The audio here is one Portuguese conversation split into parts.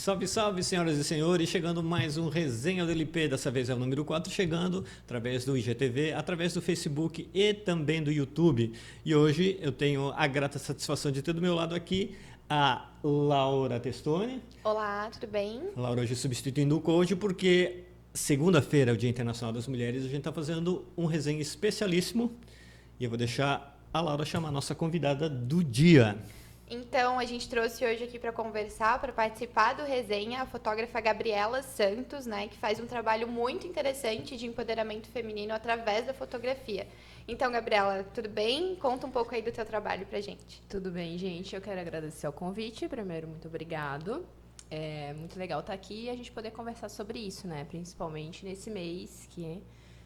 Salve, salve, senhoras e senhores, chegando mais um Resenha do LP, dessa vez é o número 4, chegando através do IGTV, através do Facebook e também do YouTube. E hoje eu tenho a grata satisfação de ter do meu lado aqui a Laura Testoni. Olá, tudo bem? A Laura hoje substituindo o coach porque segunda-feira é o Dia Internacional das Mulheres, a gente está fazendo um resenha especialíssimo e eu vou deixar a Laura chamar a nossa convidada do dia. Então, a gente trouxe hoje aqui para conversar, para participar do resenha, a fotógrafa Gabriela Santos, né, que faz um trabalho muito interessante de empoderamento feminino através da fotografia. Então, Gabriela, tudo bem? Conta um pouco aí do teu trabalho pra gente. Tudo bem, gente. Eu quero agradecer o convite. Primeiro, muito obrigado. É muito legal estar aqui e a gente poder conversar sobre isso, né? Principalmente nesse mês que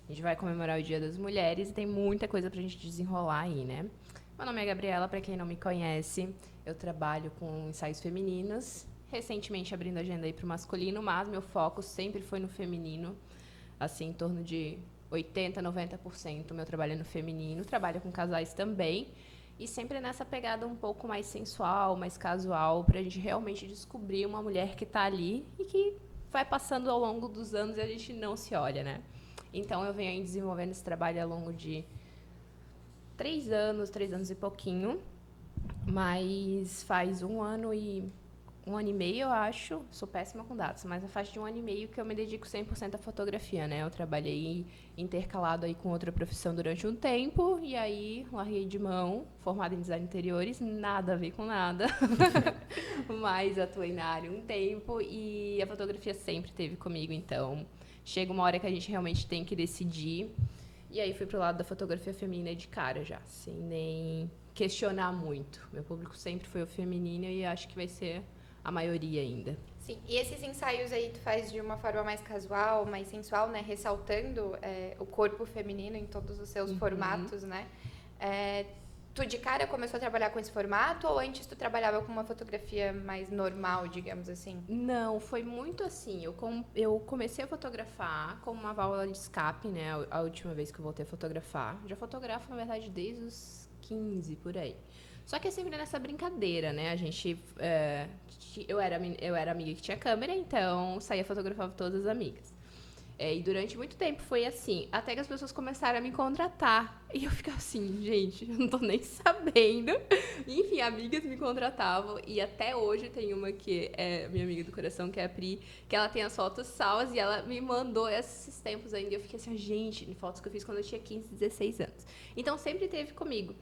a gente vai comemorar o Dia das Mulheres e tem muita coisa pra gente desenrolar aí, né? Meu nome é Gabriela, para quem não me conhece, eu trabalho com ensaios femininos, recentemente abrindo agenda aí para o masculino, mas meu foco sempre foi no feminino, assim, em torno de 80%, 90% meu trabalho é no feminino, trabalho com casais também, e sempre nessa pegada um pouco mais sensual, mais casual, para a gente realmente descobrir uma mulher que está ali e que vai passando ao longo dos anos e a gente não se olha, né? Então eu venho aí desenvolvendo esse trabalho ao longo de 3 anos e pouquinho, mas faz um ano e meio, eu acho, sou péssima com datas, mas faz de 1 ano e meio que eu me dedico 100% à fotografia, né? Eu trabalhei intercalado aí com outra profissão durante um tempo, e aí larguei de mão, formada em design de interiores, nada a ver com nada, mas atuei na área um tempo, e a fotografia sempre esteve comigo, então chega uma hora que a gente realmente tem que decidir. E aí fui pro lado da fotografia feminina de cara já, sem nem questionar muito. Meu público sempre foi o feminino e acho que vai ser a maioria ainda. Sim, e esses ensaios aí tu faz de uma forma mais casual, mais sensual, né? Ressaltando o corpo feminino em todos os seus formatos, né? Tu de cara começou a trabalhar com esse formato ou antes tu trabalhava com uma fotografia mais normal, digamos assim? Não, foi muito assim. Eu comecei a fotografar como uma válvula de escape, né? A última vez que eu voltei a fotografar. Já fotografo, na verdade, desde os 15, por aí. Só que é sempre nessa brincadeira, né? A gente... eu era amiga que tinha câmera, então saía fotografava todas as amigas. E durante muito tempo foi assim, até que as pessoas começaram a me contratar. E eu ficava assim, gente, eu não tô nem sabendo. Enfim, amigas me contratavam. E até hoje tem uma que é minha amiga do coração, que é a Pri, que ela tem as fotos salvas e ela me mandou esses tempos ainda. E eu fiquei assim, gente, fotos que eu fiz quando eu tinha 15, 16 anos. Então sempre teve comigo.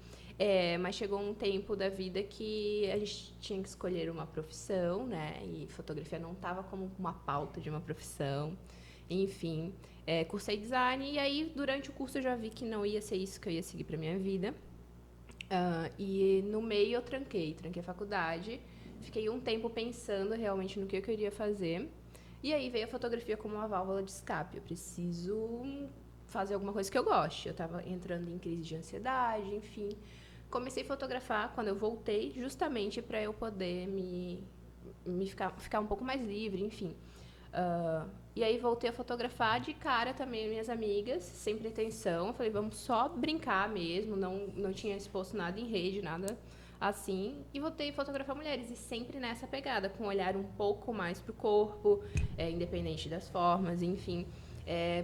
Mas chegou um tempo da vida que a gente tinha que escolher uma profissão, né? E fotografia não estava como uma pauta de uma profissão. Enfim, cursei design e aí durante o curso eu já vi que não ia ser isso que eu ia seguir para minha vida. E no meio eu tranquei a faculdade, fiquei um tempo pensando realmente no que eu queria fazer. E aí veio a fotografia como uma válvula de escape. Eu preciso fazer alguma coisa que eu goste. Eu estava entrando em crise de ansiedade, enfim. Comecei a fotografar quando eu voltei, justamente para eu poder ficar um pouco mais livre, enfim. E aí voltei a fotografar de cara também minhas amigas, sem pretensão. Eu falei, vamos só brincar mesmo, não tinha exposto nada em rede, nada assim. E voltei a fotografar mulheres, e sempre nessa pegada, com um olhar um pouco mais pro corpo, independente das formas, enfim.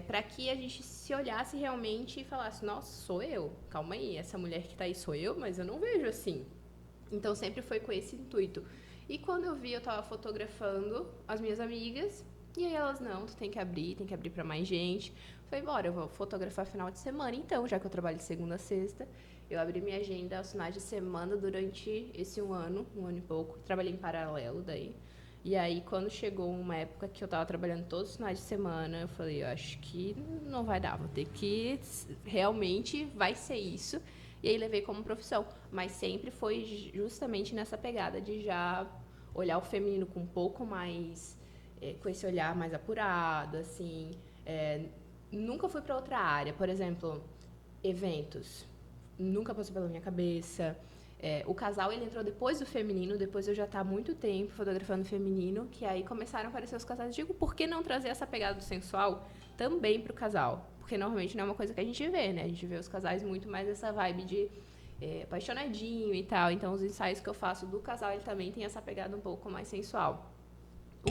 Para que a gente se olhasse realmente e falasse, nossa, sou eu, calma aí, essa mulher que tá aí sou eu, mas eu não vejo assim. Então sempre foi com esse intuito. E quando eu vi, eu tava fotografando as minhas amigas, e aí elas, não, tu tem que abrir para mais gente. Falei, bora, eu vou fotografar final de semana, então, já que eu trabalho de segunda a sexta. Eu abri minha agenda aos finais de semana durante esse um ano e pouco. Trabalhei em paralelo daí. E aí, quando chegou uma época que eu tava trabalhando todos os finais de semana, eu falei, eu acho que não vai dar, vou ter que... Realmente vai ser isso. E aí, levei como profissão. Mas sempre foi justamente nessa pegada de já olhar o feminino com um pouco mais... com esse olhar mais apurado, assim. Nunca fui para outra área. Por exemplo, eventos. Nunca passou pela minha cabeça. O casal, ele entrou depois do feminino, depois eu já estava há muito tempo fotografando feminino, que aí começaram a aparecer os casais. Digo, por que não trazer essa pegada do sensual também para o casal? Porque normalmente não é uma coisa que a gente vê, né? A gente vê os casais muito mais essa vibe de apaixonadinho e tal. Então, os ensaios que eu faço do casal, ele também tem essa pegada um pouco mais sensual.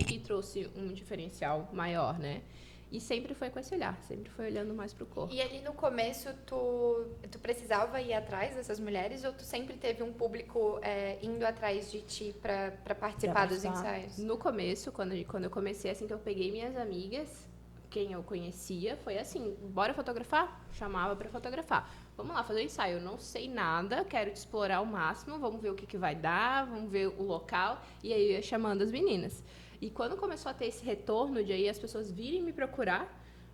que trouxe um diferencial maior, né? E sempre foi com esse olhar, sempre foi olhando mais pro corpo. E ali no começo, tu precisava ir atrás dessas mulheres ou tu sempre teve um público indo atrás de ti pra participar dos ensaios? No começo, quando eu comecei, assim, que eu peguei minhas amigas, quem eu conhecia, foi assim, bora fotografar? Chamava pra fotografar. Vamos lá, fazer o ensaio. Eu não sei nada, quero te explorar ao máximo, vamos ver o que vai dar, vamos ver o local. E aí eu ia chamando as meninas. E quando começou a ter esse retorno de aí as pessoas virem me procurar,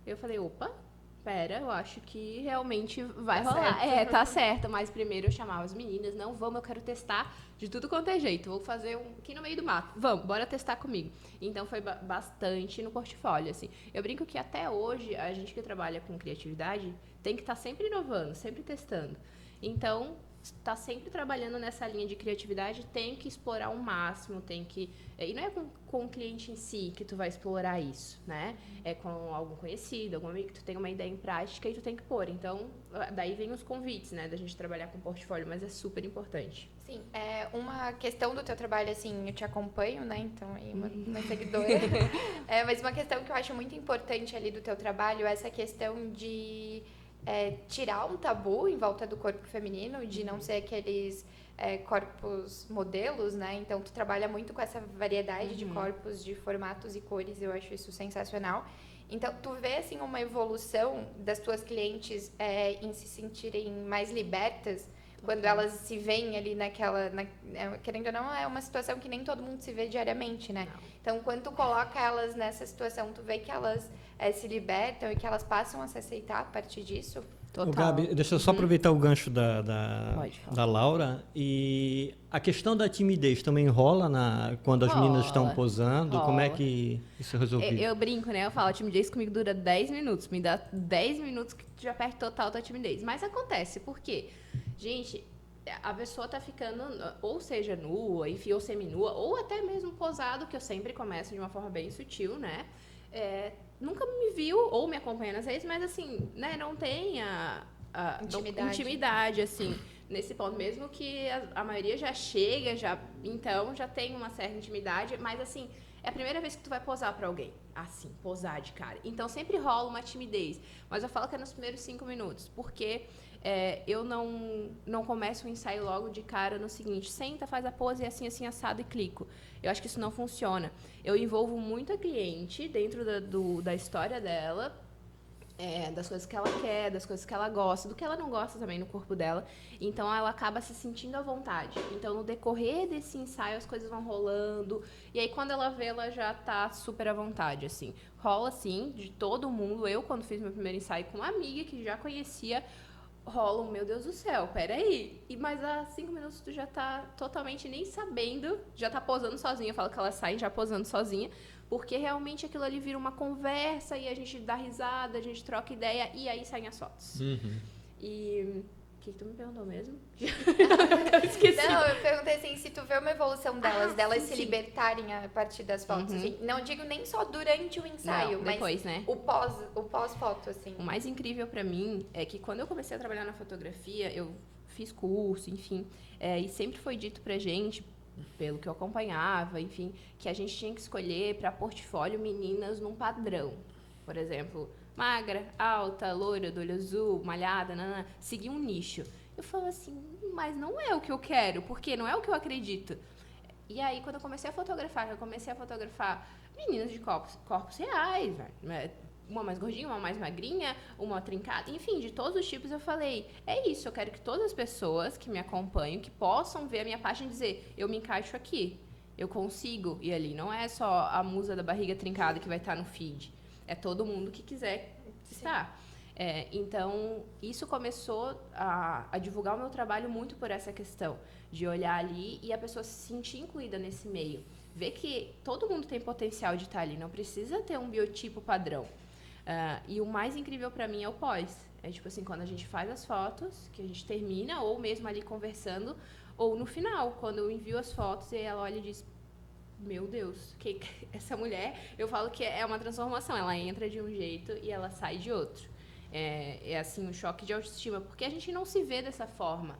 eu falei, opa, pera, eu acho que realmente vai rolar. Certo. Tá certo, mas primeiro eu chamava as meninas, não, vamos, eu quero testar de tudo quanto é jeito, vou fazer aqui no meio do mato, vamos, bora testar comigo. Então foi bastante no portfólio, assim. Eu brinco que até hoje, a gente que trabalha com criatividade tem que estar sempre inovando, sempre testando. Então, tá sempre trabalhando nessa linha de criatividade, tem que explorar o máximo, tem que... E não é com o cliente em si que tu vai explorar isso, né? É com algum conhecido, algum amigo que tu tem uma ideia em prática e tu tem que pôr. Então, daí vem os convites, né? Da gente trabalhar com portfólio, mas é super importante. Sim, uma questão do teu trabalho, assim, eu te acompanho, né? Então, aí uma seguidora. Mas uma questão que eu acho muito importante ali do teu trabalho é essa questão de... tirar um tabu em volta do corpo feminino, de não ser aqueles corpos modelos, né? Então, tu trabalha muito com essa variedade de corpos, de formatos e cores, eu acho isso sensacional. Então, tu vê, assim, uma evolução das tuas clientes em se sentirem mais libertas, quando elas se veem ali naquela... querendo ou não, é uma situação que nem todo mundo se vê diariamente, né? Não. Então, quando tu coloca elas nessa situação, tu vê que elas se libertam e que elas passam a se aceitar a partir disso? Total. Ô, Gabi, deixa eu só aproveitar o gancho da Laura. E a questão da timidez também rola quando as meninas estão posando? Como é que isso é resolvido? Eu brinco, né? Eu falo, a timidez comigo dura 10 minutos. Me dá 10 minutos que tu já perde total tua timidez. Mas acontece, por quê? Gente, a pessoa tá ficando, ou seja, nua, enfim, ou seminua, ou até mesmo posado, que eu sempre começo de uma forma bem sutil, né? Nunca me viu ou me acompanha nas redes, mas assim, né, não tem intimidade, assim, nesse ponto. Mesmo que a maioria já chega, então já tem uma certa intimidade, mas assim, é a primeira vez que tu vai posar pra alguém. Assim, posar de cara. Então sempre rola uma timidez. Mas eu falo que é nos primeiros 5 minutos, porque eu não começo o ensaio logo de cara no seguinte, senta, faz a pose assim, assim, assado e clico. Eu acho que isso não funciona. Eu envolvo muito a cliente dentro da história dela, das coisas que ela quer, das coisas que ela gosta, do que ela não gosta também no corpo dela. Então, ela acaba se sentindo à vontade. Então, no decorrer desse ensaio, as coisas vão rolando. E aí, quando ela vê, ela já tá super à vontade, assim. Rola, assim, de todo mundo. Eu, quando fiz meu primeiro ensaio com uma amiga que já conhecia, rola um, meu Deus do céu, peraí. Mas há 5 minutos tu já tá totalmente nem sabendo, já tá posando sozinha. Eu falo que ela sai já posando sozinha, porque realmente aquilo ali vira uma conversa e a gente dá risada, a gente troca ideia e aí saem as fotos. E... O que tu me perguntou mesmo? Eu esqueci. Não, eu perguntei assim, se tu vê uma evolução delas se libertarem a partir das fotos. Assim, não digo nem só durante o ensaio, Não, depois, mas né? o pós-foto, assim. O mais incrível pra mim é que quando eu comecei a trabalhar na fotografia, eu fiz curso, enfim, e sempre foi dito pra gente, pelo que eu acompanhava, enfim, que a gente tinha que escolher pra portfólio meninas num padrão. Por exemplo, magra, alta, loira, do olho azul, malhada, nanana, seguir um nicho. Eu falo assim, mas não é o que eu quero, porque não é o que eu acredito. E aí, quando eu comecei a fotografar meninas de corpos reais, velho. Uma mais gordinha, uma mais magrinha, uma trincada, enfim, de todos os tipos, eu falei, é isso, eu quero que todas as pessoas que me acompanham, que possam ver a minha página e dizer, eu me encaixo aqui, eu consigo ir ali. Não é só a musa da barriga trincada que vai estar no feed, é todo mundo que quiser estar. Então, isso começou a divulgar o meu trabalho muito por essa questão, de olhar ali e a pessoa se sentir incluída nesse meio. Ver que todo mundo tem potencial de estar ali, não precisa ter um biotipo padrão. E o mais incrível pra mim é o pós. É tipo assim, quando a gente faz as fotos, que a gente termina, ou mesmo ali conversando, ou no final, quando eu envio as fotos e ela olha e diz, meu Deus, que essa mulher, eu falo que é uma transformação, ela entra de um jeito e ela sai de outro. É assim, um choque de autoestima, porque a gente não se vê dessa forma.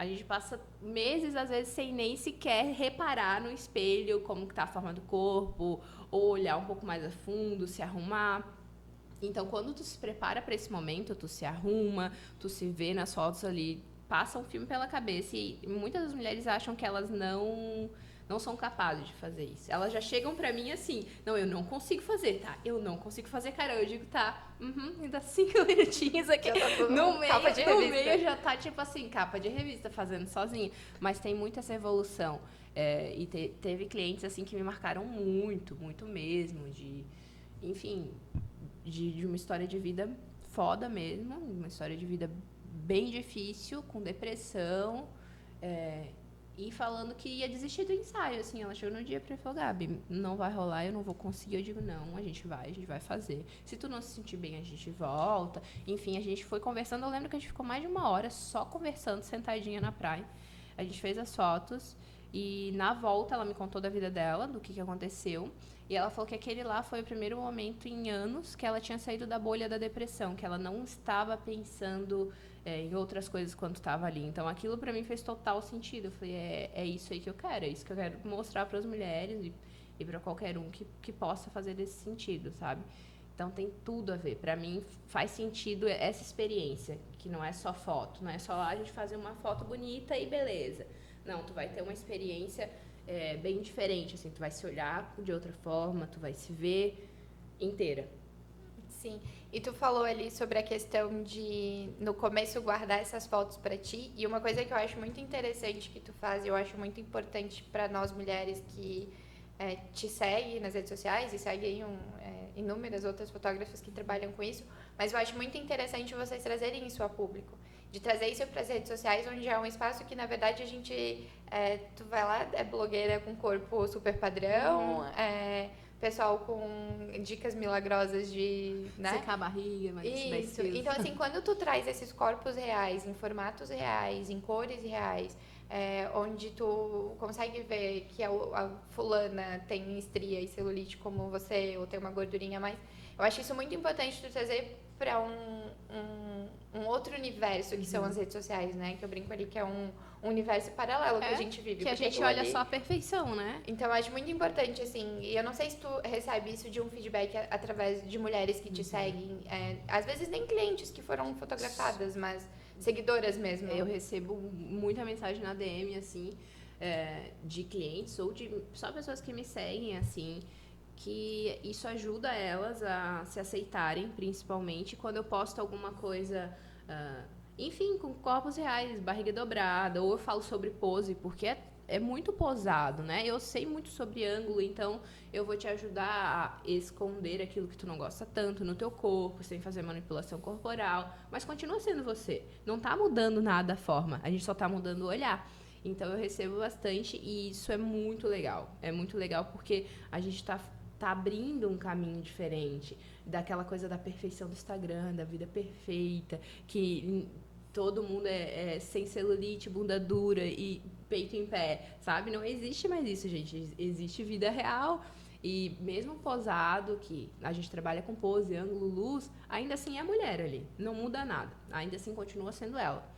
A gente passa meses, às vezes, sem nem sequer reparar no espelho como que tá a forma do corpo, ou olhar um pouco mais a fundo, se arrumar. Então, quando tu se prepara para esse momento, tu se arruma, tu se vê nas fotos ali, passa um filme pela cabeça e muitas das mulheres acham que elas não são capazes de fazer isso. Elas já chegam pra mim assim, não, eu não consigo fazer, tá? Eu não consigo fazer, cara. Eu digo, tá, ainda 5 minutinhos aqui. No meio já tá, tipo assim, capa de revista, fazendo sozinha. Mas tem muito essa evolução. E teve clientes, assim, que me marcaram muito, muito mesmo, enfim, de uma história de vida foda mesmo, uma história de vida bem difícil, com depressão, e falando que ia desistir do ensaio, assim, ela chegou no dia pra mim e falou, Gabi, não vai rolar, eu não vou conseguir. Eu digo, não, a gente vai fazer. Se tu não se sentir bem, a gente volta. Enfim, a gente foi conversando, eu lembro que a gente ficou mais de 1 hora só conversando, sentadinha na praia. A gente fez as fotos e na volta ela me contou da vida dela, do que aconteceu. E ela falou que aquele lá foi o primeiro momento em anos que ela tinha saído da bolha da depressão, que ela não estava pensando em outras coisas quando estava ali. Então, aquilo para mim fez total sentido. Eu falei, é isso aí que eu quero, é isso que eu quero mostrar para as mulheres e para qualquer um que possa fazer desse sentido, sabe? Então, tem tudo a ver. Para mim, faz sentido essa experiência, que não é só foto, não é só a gente fazer uma foto bonita e beleza. Não, tu vai ter uma experiência bem diferente, assim, tu vai se olhar de outra forma, tu vai se ver inteira. Sim, e tu falou ali sobre a questão de, no começo, guardar essas fotos pra ti, e uma coisa que eu acho muito interessante que tu faz, e eu acho muito importante pra nós mulheres que te seguem nas redes sociais, e seguem inúmeras outras fotógrafas que trabalham com isso, mas eu acho muito interessante vocês trazerem isso a público, de trazer isso para as redes sociais, onde é um espaço que, na verdade, a gente, tu vai lá, é blogueira com corpo super padrão, pessoal com dicas milagrosas de, né? Secar a barriga, mas isso. Então, assim, quando tu traz esses corpos reais, em formatos reais, em cores reais, onde tu consegue ver que a fulana tem estria e celulite como você, ou tem uma gordurinha a mais, eu acho isso muito importante tu trazer para um outro universo que são as redes sociais, né? Que eu brinco ali que é um universo paralelo que a gente vive. Que a gente olha só a perfeição, né? Então, eu acho muito importante, assim, e eu não sei se tu recebe isso de um feedback através de mulheres que te seguem, às vezes nem clientes que foram fotografadas, mas seguidoras mesmo. Eu recebo muita mensagem na DM, assim, de clientes ou de só pessoas que me seguem, assim, que isso ajuda elas a se aceitarem, principalmente quando eu posto alguma coisa, enfim, com corpos reais, barriga dobrada, ou eu falo sobre pose, porque é muito posado, né? Eu sei muito sobre ângulo, então eu vou te ajudar a esconder aquilo que tu não gosta tanto no teu corpo, sem fazer manipulação corporal, mas continua sendo você. Não tá mudando nada a forma, a gente só tá mudando o olhar. Então eu recebo bastante e isso é muito legal. É muito legal porque a gente tá abrindo um caminho diferente daquela coisa da perfeição do Instagram, da vida perfeita, que todo mundo é sem celulite, bunda dura e peito em pé, sabe? Não existe mais isso, gente. Existe vida real e mesmo posado, que a gente trabalha com pose, ângulo, luz, ainda assim é mulher ali. Não muda nada. Ainda assim continua sendo ela.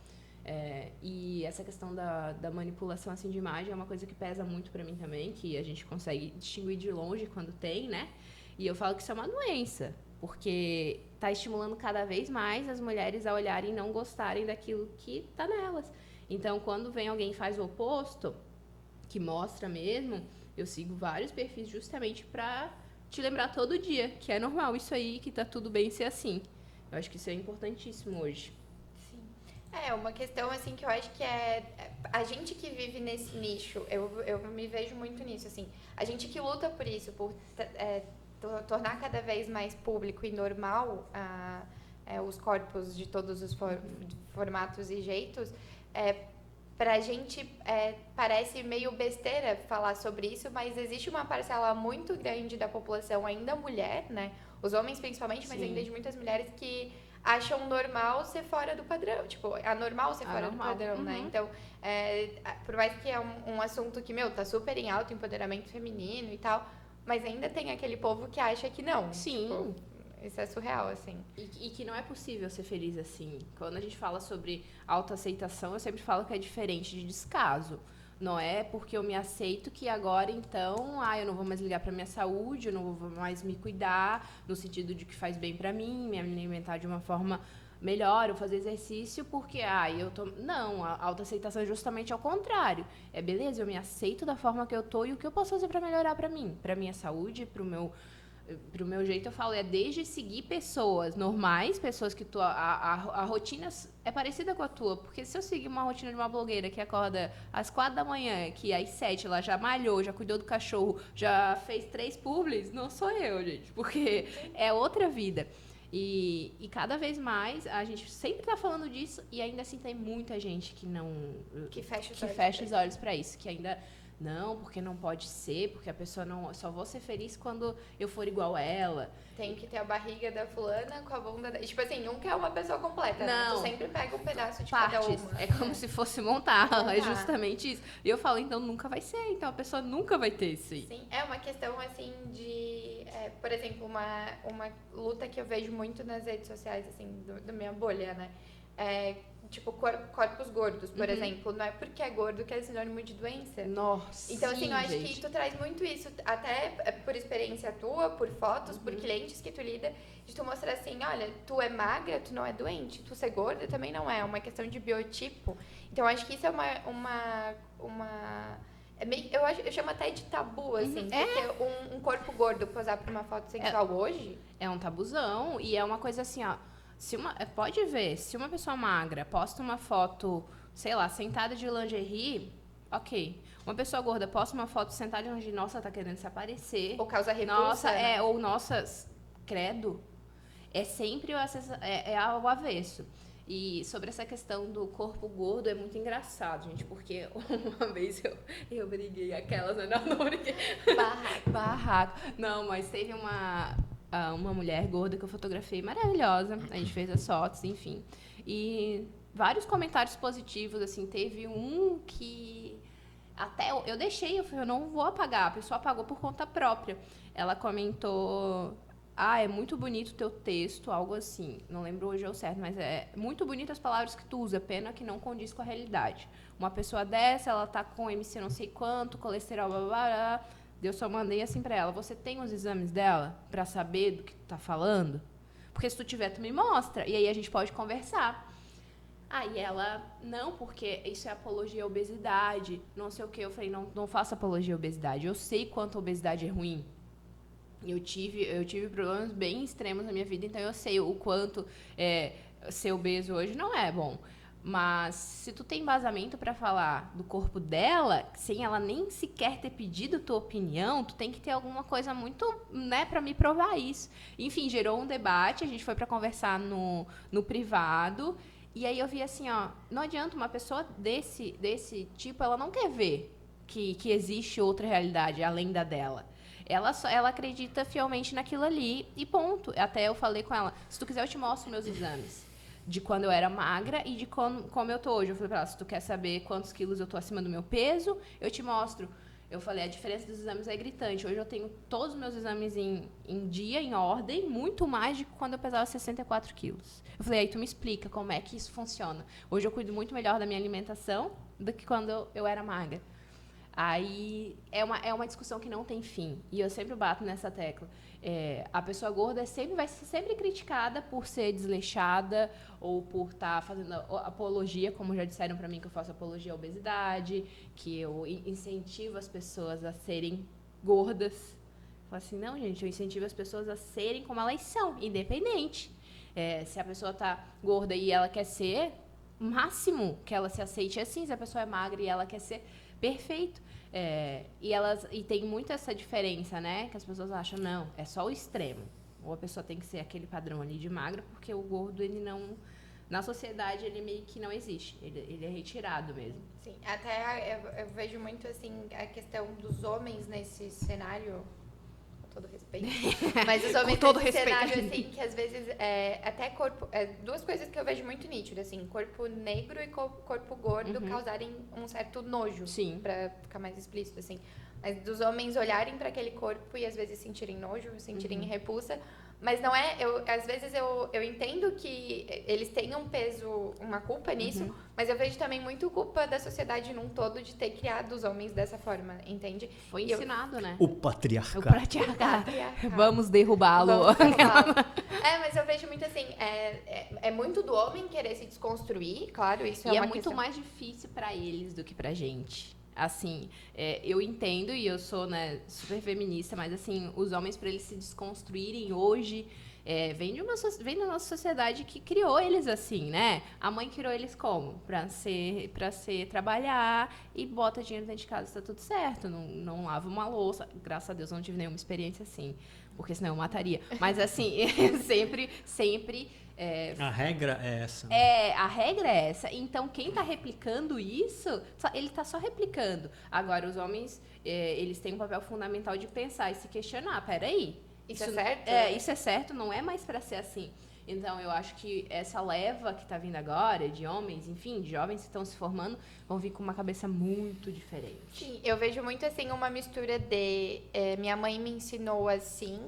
E essa questão da manipulação assim, de imagem é uma coisa que pesa muito pra mim também, que a gente consegue distinguir de longe quando tem, né? E eu falo que isso é uma doença, porque tá estimulando cada vez mais as mulheres a olharem e não gostarem daquilo que tá nelas. Então, quando vem alguém e faz o oposto, que mostra mesmo, eu sigo vários perfis justamente pra te lembrar todo dia que é normal isso aí, que tá tudo bem ser assim. Eu acho que isso é importantíssimo hoje. Uma questão, assim, que eu acho que a gente que vive nesse nicho, eu me vejo muito nisso, assim, a gente que luta por isso, por tornar cada vez mais público e normal os corpos de todos os formatos e jeitos, pra gente parece meio besteira falar sobre isso, mas existe uma parcela muito grande da população, ainda mulher, né, os homens principalmente, mas ainda de muitas mulheres que acham normal ser fora do padrão. Tipo, é anormal ser fora do padrão, né? Então, por mais que é um assunto que, tá super em alto, empoderamento feminino e tal, mas ainda tem aquele povo que acha que não. Sim. Tipo, Isso é surreal, assim. E que não é possível ser feliz assim. Quando a gente fala sobre autoaceitação, eu sempre falo que é diferente de descaso. Não é porque eu me aceito que agora, então, eu não vou mais ligar pra minha saúde, eu não vou mais me cuidar, no sentido de que faz bem pra mim, me alimentar de uma forma melhor, eu fazer exercício, porque, eu tô... Não, a autoaceitação é justamente ao contrário. É beleza, eu me aceito da forma que eu tô e o que eu posso fazer pra melhorar pra mim, pra minha saúde, pro meu jeito, eu falo, é desde seguir pessoas normais, pessoas que a rotina é parecida com a tua, porque se eu seguir uma rotina de uma blogueira que acorda às 4 da manhã, que às 7 ela já malhou, já cuidou do cachorro, já fez 3 publis, não sou eu, gente, porque é outra vida. E cada vez mais, a gente sempre tá falando disso, e ainda assim tem muita gente que não... Que fecha os olhos pra isso, que ainda... Não, porque não pode ser, porque a pessoa não... Só vou ser feliz quando eu for igual a ela. Tem que ter a barriga da fulana com a bunda da... Tipo assim, nunca é uma pessoa completa, né? Não. Tu sempre pega um pedaço de Partes. cada uma. É como se fosse montar. É justamente isso. E eu falo, então nunca vai ser. Então a pessoa nunca vai ter isso aí. Sim, é uma questão assim de... por exemplo, uma luta que eu vejo muito nas redes sociais, assim, da minha bolha, né? Tipo, corpos gordos, por exemplo. Não é porque é gordo que é sinônimo de doença. Nossa. Então, assim, sim, eu acho gente. que tu traz muito isso, até por experiência tua, por fotos, por clientes que tu lida, de tu mostrar assim, olha, tu é magra, tu não é doente, tu ser gorda também não é uma questão de biotipo. Então, eu acho que isso é eu chamo até de tabu, assim, porque um corpo gordo posar pra uma foto sensual hoje... É um tabuzão e é uma coisa assim, ó... Pode ver, se uma pessoa magra posta uma foto, sei lá, sentada de lingerie, ok. Uma pessoa gorda posta uma foto sentada de lingerie, nossa, tá querendo se aparecer. Ou causa repulsa, nossa, né? ou nossa, credo. É sempre ao avesso. E sobre essa questão do corpo gordo, é muito engraçado, gente, porque uma vez eu briguei aquelas, não briguei. Barraco. Não, mas teve uma mulher gorda que eu fotografei, maravilhosa. A gente fez as fotos, enfim. E vários comentários positivos, assim. Teve um que até eu deixei, eu não vou apagar. A pessoa apagou por conta própria. Ela comentou... é muito bonito o teu texto, algo assim. Não lembro hoje ao certo, mas é muito bonito as palavras que tu usa, pena que não condiz com a realidade. Uma pessoa dessa, ela tá com MC não sei quanto, colesterol, blá, blá, blá. Eu só mandei assim pra ela, você tem os exames dela pra saber do que tu tá falando? Porque se tu tiver, tu me mostra, e aí a gente pode conversar. Aí ela, não, porque isso é apologia à obesidade, não sei o quê. Eu falei, não faça apologia à obesidade, eu sei quanto a obesidade é ruim. Eu tive problemas bem extremos na minha vida, então eu sei o quanto ser obeso hoje não é bom. Mas se tu tem embasamento para falar do corpo dela, sem ela nem sequer ter pedido tua opinião, tu tem que ter alguma coisa muito, né, para me provar isso. Enfim, gerou um debate, a gente foi para conversar no privado, e aí eu vi assim, não adianta uma pessoa desse tipo, ela não quer ver que existe outra realidade além da dela. Ela acredita fielmente naquilo ali e ponto. Até eu falei com ela, se tu quiser eu te mostro meus exames. De quando eu era magra e de como eu tô hoje. Eu falei pra ela, se tu quer saber quantos quilos eu tô acima do meu peso, eu te mostro. Eu falei, a diferença dos exames é gritante. Hoje eu tenho todos os meus exames em dia, em ordem, muito mais de quando eu pesava 64 quilos. Eu falei, aí tu me explica como é que isso funciona. Hoje eu cuido muito melhor da minha alimentação do que quando eu era magra. Aí é uma discussão que não tem fim. E eu sempre bato nessa tecla. A pessoa gorda vai ser sempre criticada por ser desleixada ou por estar fazendo apologia, como já disseram para mim que eu faço apologia à obesidade, que eu incentivo as pessoas a serem gordas. Eu falo assim, não, gente, eu incentivo as pessoas a serem como elas são, independente. Se a pessoa tá gorda e ela quer ser, o máximo que ela se aceite é assim. Se a pessoa é magra e ela quer ser, perfeito. E tem muito essa diferença, né? Que as pessoas acham, não, é só o extremo. Ou a pessoa tem que ser aquele padrão ali de magra, porque o gordo, ele não... Na sociedade, ele meio que não existe. Ele é retirado mesmo. Sim, até eu vejo muito, assim, a questão dos homens nesse cenário... Com todo respeito. Mas os homens nesse cenário, assim, que às vezes até corpo... duas coisas que eu vejo muito nítidas, assim, corpo negro e corpo gordo causarem um certo nojo. Sim. Pra ficar mais explícito, assim. Mas dos homens olharem para aquele corpo e às vezes sentirem nojo, sentirem repulsa, Mas não é, às vezes eu entendo que eles têm um peso, uma culpa nisso, mas eu vejo também muito culpa da sociedade num todo de ter criado os homens dessa forma, entende? Foi ensinado, né? O patriarcado. O patriarcado. Vamos derrubá-lo. Mas eu vejo muito assim, é muito do homem querer se desconstruir, claro, isso E é uma muito questão. mais difícil pra eles do que pra gente. Assim, eu entendo e eu sou, né, super feminista, mas assim, os homens, pra eles se desconstruírem hoje, vem da nossa sociedade que criou eles assim, né? A mãe criou eles como? Pra ser trabalhar e bota dinheiro dentro de casa, tá tudo certo. Não lava uma louça. Graças a Deus não tive nenhuma experiência assim, porque senão eu mataria. Mas assim, sempre. A regra é essa. A regra é essa. Então, quem tá replicando isso, ele tá só replicando. Agora, os homens, eles têm um papel fundamental de pensar e se questionar. Peraí. Isso é certo? Isso é certo, não é mais pra ser assim. Então, eu acho que essa leva que tá vindo agora, de homens, enfim, de jovens que estão se formando, vão vir com uma cabeça muito diferente. Sim, eu vejo muito assim uma mistura de minha mãe me ensinou assim,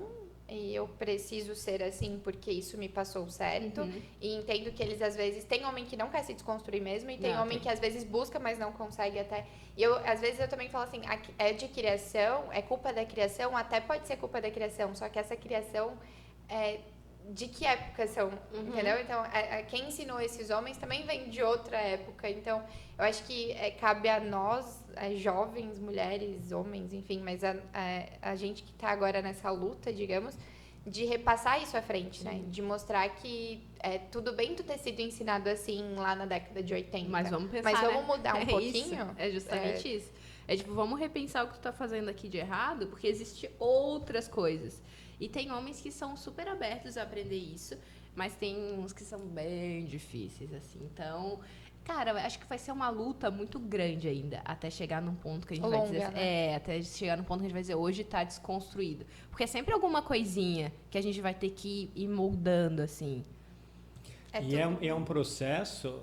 e eu preciso ser assim porque isso me passou certo. E entendo que eles, às vezes, tem homem que não quer se desconstruir mesmo, e tem homem que, às vezes, busca, mas não consegue até. E às vezes, eu também falo assim, é de criação, é culpa da criação, até pode ser culpa da criação, só que essa criação de que época são, entendeu? Então, quem ensinou esses homens também vem de outra época. Então, eu acho que cabe a nós, jovens, mulheres, homens, enfim, mas a gente que está agora nessa luta, digamos, de repassar isso à frente, né? De mostrar que tudo bem tu ter sido ensinado assim lá na década de 80. Mas vamos pensar, mas vamos mudar um pouquinho? Isso, é justamente isso. É tipo, vamos repensar o que tu tá fazendo aqui de errado, porque existem outras coisas. E tem homens que são super abertos a aprender isso, mas tem uns que são bem difíceis, assim. Então, cara, eu acho que vai ser uma luta muito grande ainda, até chegar num ponto que a gente vai dizer... né? Até chegar num ponto que a gente vai dizer, hoje tá desconstruído. Porque é sempre alguma coisinha que a gente vai ter que ir moldando, assim. É um processo...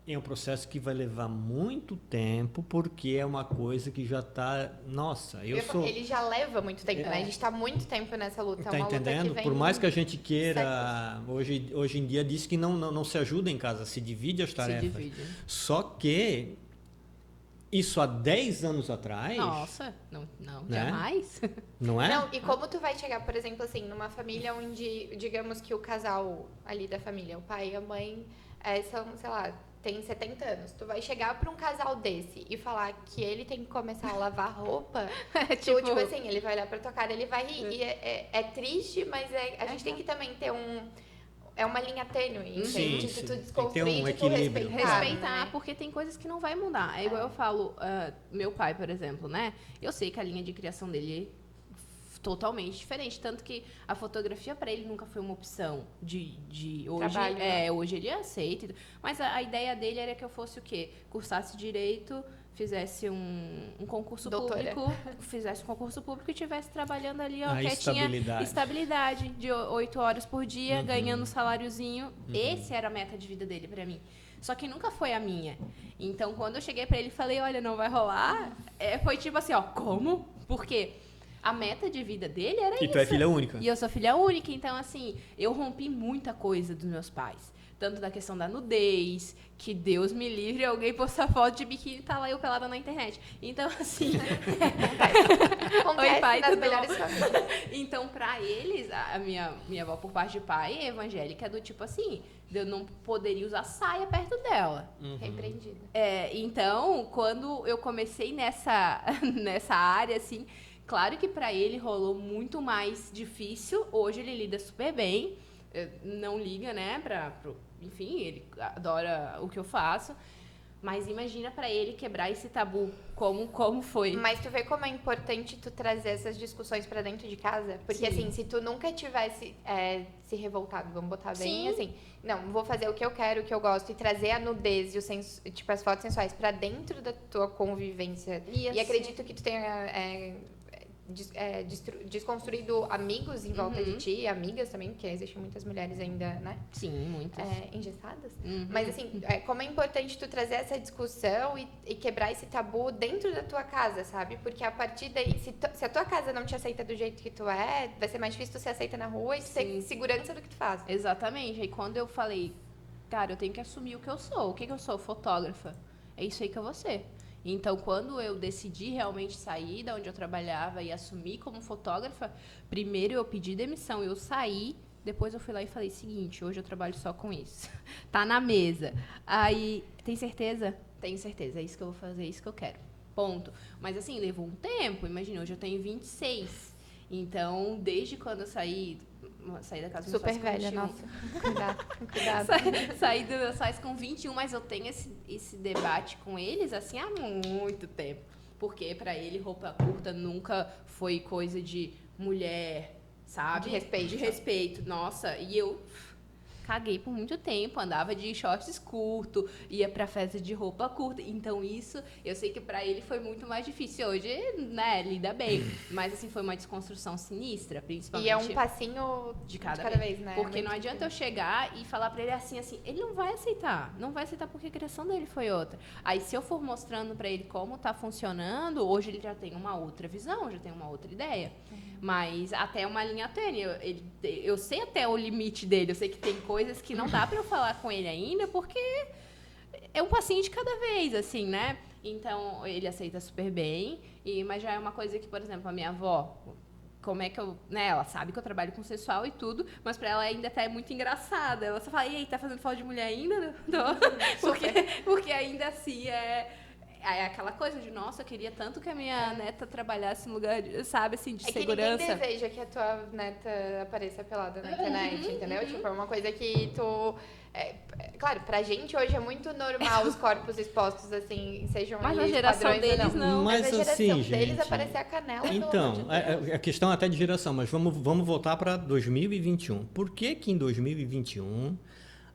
É um processo que vai levar muito tempo, porque é uma coisa que já está... Nossa, Ele já leva muito tempo, né? A gente está muito tempo nessa luta. Está entendendo? Luta que Por mais que a gente queira... Hoje em dia diz que não se ajuda em casa, se divide as tarefas. Se divide. Só que isso há 10 anos atrás... Nossa, não né? Jamais. Não é? Não, e como tu vai chegar, por exemplo, assim, numa família onde, digamos que o casal ali da família, o pai e a mãe, são, sei lá... tem 70 anos, tu vai chegar pra um casal desse e falar que ele tem que começar a lavar roupa, tipo assim, ele vai olhar pra tua cara, ele vai rir. E é triste, mas a gente tem que também ter uma linha tênue, entende? De tu desconstruir, de tu respeitar, porque tem coisas que não vai mudar. É igual eu falo, meu pai, por exemplo, né? Eu sei que a linha de criação dele totalmente diferente, tanto que a fotografia para ele nunca foi uma opção de hoje. Trabalho, né? Hoje ele aceita, mas a ideia dele era que eu fosse o quê? Cursasse direito, fizesse um concurso público, e estivesse trabalhando ali, ó, quietinha, estabilidade de 8 horas por dia, ganhando um saláriozinho. Esse era a meta de vida dele para mim. Só que nunca foi a minha. Então, quando eu cheguei para ele e falei, olha, não vai rolar, foi tipo assim, ó, como? Por quê? A meta de vida dele era isso. E tu é filha única. E eu sou filha única, então, assim, eu rompi muita coisa dos meus pais. Tanto da questão da nudez, que Deus me livre, alguém postar foto de biquíni e tá lá eu pelada na internet. Então, assim... Oi, pai, nas melhores famílias. Então, pra eles, a minha avó, por parte de pai, é evangélica, do tipo assim, eu não poderia usar saia perto dela. Repreendida. Então, quando eu comecei nessa área, assim... Claro que para ele rolou muito mais difícil. Hoje ele lida super bem. Não liga, né? Enfim, ele adora o que eu faço. Mas imagina para ele quebrar esse tabu. Como foi. Mas tu vê como é importante tu trazer essas discussões para dentro de casa? Porque, assim, se tu nunca tivesse se revoltado, vamos botar bem, assim... Não, vou fazer o que eu quero, o que eu gosto. E trazer a nudez e tipo, as fotos sensuais para dentro da tua convivência. E acredito que tu tenha... desconstruído amigos em volta de ti, amigas também, porque existem muitas mulheres ainda, né? Sim, muitas. Engessadas. Mas assim, como é importante tu trazer essa discussão e quebrar esse tabu dentro da tua casa, sabe? Porque a partir daí, se a tua casa não te aceita do jeito que tu é, vai ser mais difícil tu ser aceita na rua e tu ter segurança do que tu faz. Exatamente. Aí quando eu falei, cara, eu tenho que assumir o que eu sou. O que eu sou? Fotógrafa. É isso aí que eu vou ser. Então, quando eu decidi realmente sair da onde eu trabalhava e assumir como fotógrafa, primeiro eu pedi demissão, eu saí, depois eu fui lá e falei, seguinte, hoje eu trabalho só com isso. Tá na mesa. Aí, tem certeza? Tenho certeza, é isso que eu vou fazer, é isso que eu quero. Ponto. Mas assim, levou um tempo, imagina, hoje eu tenho 26. Então, desde quando eu saí da casa dos meus pais Super velha, nossa. Cuidado. Saí dos meus pais com 21, mas eu tenho esse debate com eles, assim, há muito tempo. Porque pra ele, roupa curta nunca foi coisa de mulher, sabe? De respeito. De respeito, nossa. E eu caguei por muito tempo, andava de shorts curto, ia pra festa de roupa curta. Então isso, eu sei que pra ele foi muito mais difícil. Hoje, né, lida bem. Mas assim, foi uma desconstrução sinistra, principalmente. E é um passinho de cada vez, né? Porque não adianta eu chegar e falar pra ele assim, ele não vai aceitar. Não vai aceitar porque a criação dele foi outra. Aí se eu for mostrando pra ele como tá funcionando, hoje ele já tem uma outra visão, já tem uma outra ideia. Mas até uma linha tênue. Eu sei até o limite dele. Eu sei que tem coisas que não dá pra eu falar com ele ainda, porque é um passinho de cada vez, assim, né? Então, ele aceita super bem. Mas já é uma coisa que, por exemplo, a minha avó, como é que eu... Né, ela sabe que eu trabalho com sexual e tudo, mas pra ela ainda tá muito engraçada. Ela só fala, e aí, tá fazendo foto de mulher ainda? Porque ainda assim é aquela coisa de, nossa, eu queria tanto que a minha neta trabalhasse em lugar, sabe, assim, de segurança. Que ninguém deseja que a tua neta apareça pelada na internet, entendeu? Tipo, é uma coisa que tu... claro, pra gente hoje é muito normal os corpos expostos, assim, sejam mas ali a geração padrões deles não. Mas a Mas geração assim, deles gente... aparecer a canela, pelo Então, amor de Deus. a questão até de geração, mas vamos voltar para 2021. Por que em 2021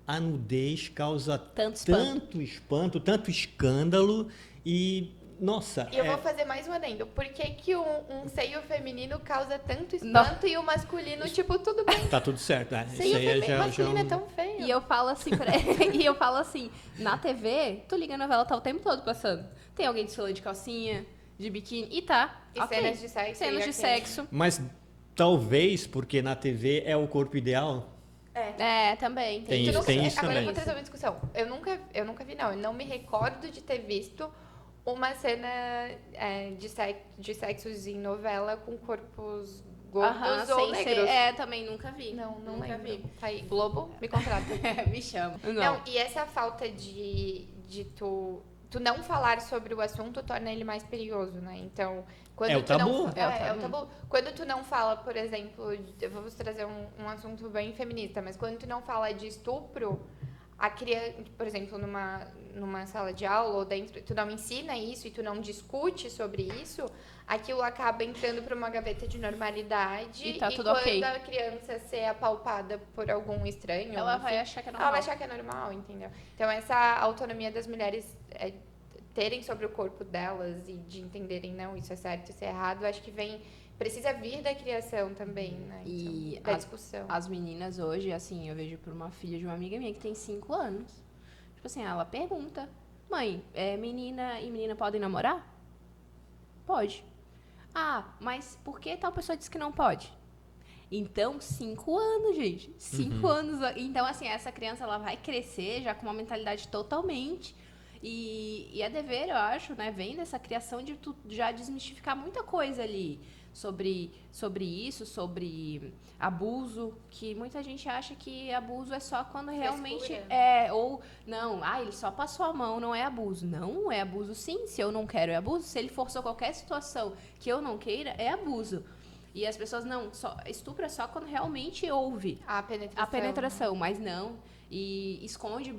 a nudez causa tanto espanto, tanto escândalo e, nossa... E eu vou fazer mais um adendo. Por que um seio feminino causa tanto espanto e o masculino, tipo, tudo bem? Tá tudo certo. Seio masculino é tão feio. E eu falo assim, na TV, tu liga a novela, tá o tempo todo passando. Tem alguém desfilando de calcinha, de biquíni, e tá. E okay. Cenas de sexo. Cenas de sexo. Mas talvez porque na TV é o corpo ideal. Também. Tem isso Agora também. eu vou trazer uma discussão. Eu nunca vi, não. Eu não me recordo de ter visto uma cena de sexos em novela com corpos gordos ou negros. Também nunca vi. Não nunca vi. Tá aí, Globo, me contrata. Me chama. Não, e essa falta de tu não falar sobre o assunto torna ele mais perigoso, né? Então, quando o tabu. É o tabu. Quando tu não fala, por exemplo, eu vou trazer um assunto bem feminista, mas quando tu não fala de estupro, a criança, por exemplo, numa sala de aula ou dentro, tu não ensina isso e tu não discute sobre isso, aquilo acaba entrando para uma gaveta de normalidade. E tá tudo quando ok. a criança ser apalpada por algum estranho, ela vai achar que é normal. Ela vai achar que é normal, entendeu? Então, essa autonomia das mulheres terem sobre o corpo delas e de entenderem, não, isso é certo, isso é errado, acho que precisa vir da criação também, né? E então, da discussão. As meninas hoje, assim, eu vejo por uma filha de uma amiga minha que tem 5 anos. Tipo assim, ela pergunta, mãe, menina e menina podem namorar? Pode. Ah, mas por que tal pessoa disse que não pode? Então, 5 anos, gente. 5 anos. Então, assim, essa criança, ela vai crescer já com uma mentalidade totalmente... E é dever, eu acho, né? Vem dessa criação de tu já desmistificar muita coisa ali sobre isso, sobre abuso, que muita gente acha que abuso é só quando realmente ou não, ele só passou a mão, não é abuso. Não, é abuso sim, se eu não quero é abuso, se ele forçou qualquer situação que eu não queira, é abuso. E as pessoas, estupro é só quando realmente houve a penetração, mas não, e esconde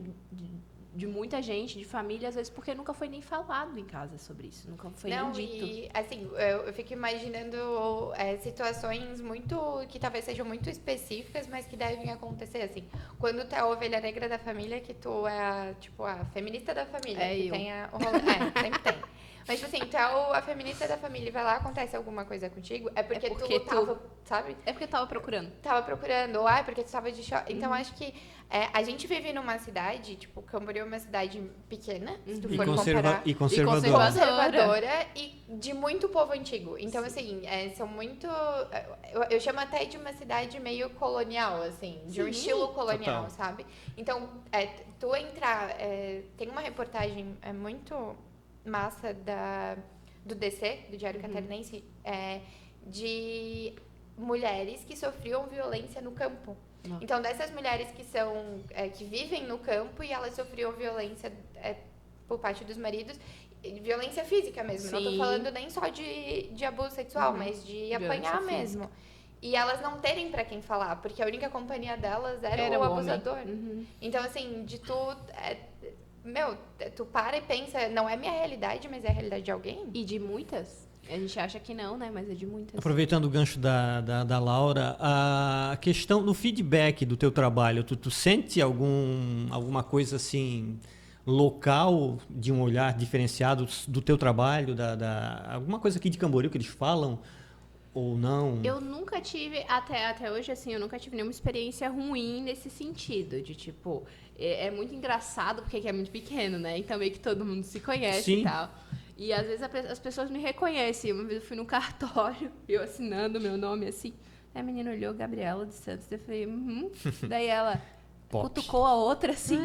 de muita gente, de família, às vezes, porque nunca foi nem falado em casa sobre isso, nunca foi nem dito. E, assim, eu fico imaginando situações que talvez sejam muito específicas, mas que devem acontecer, assim. Quando tu é a ovelha negra da família, que tu é a feminista da família, que tem o rolê, sempre tem. Mas, tipo assim, tu é a feminista da família e vai lá, acontece alguma coisa contigo, é porque tu tava, sabe? É porque eu tava procurando. Tava procurando, ou é porque tu tava de choque. Então, acho que a gente vive numa cidade, tipo, Camboriú é uma cidade pequena, se tu for comparar. E conservadora. Conservadora e de muito povo antigo. Então, assim, são muito... Eu chamo até de uma cidade meio colonial, assim, de um estilo colonial, total. sabe? Então, tu entrar... tem uma reportagem muito massa do DC, do Diário Catarinense, de mulheres que sofriam violência no campo. Então, dessas mulheres que vivem no campo e elas sofriam violência por parte dos maridos, violência física mesmo. Não tô falando nem só de abuso sexual, mas de apanhar mesmo. E elas não terem pra quem falar, porque a única companhia delas era o abusador. Então, assim, tu para e pensa, não é minha realidade, mas é a realidade de alguém? E de muitas. A gente acha que não, né? Mas é de muitas. Aproveitando o gancho da Laura, a questão do feedback do teu trabalho, tu sente alguma coisa assim local, de um olhar diferenciado do teu trabalho, alguma coisa aqui de Camboriú que eles falam ou não? Eu nunca tive, até hoje, assim, eu nunca tive nenhuma experiência ruim nesse sentido, de tipo, é muito engraçado porque aqui é muito pequeno, né? Então meio que todo mundo se conhece e tal. E às vezes as pessoas me reconhecem. Uma vez eu fui no cartório, eu assinando meu nome assim. Aí a menina olhou, Gabriela dos Santos. Eu falei, Daí ela cutucou a outra assim.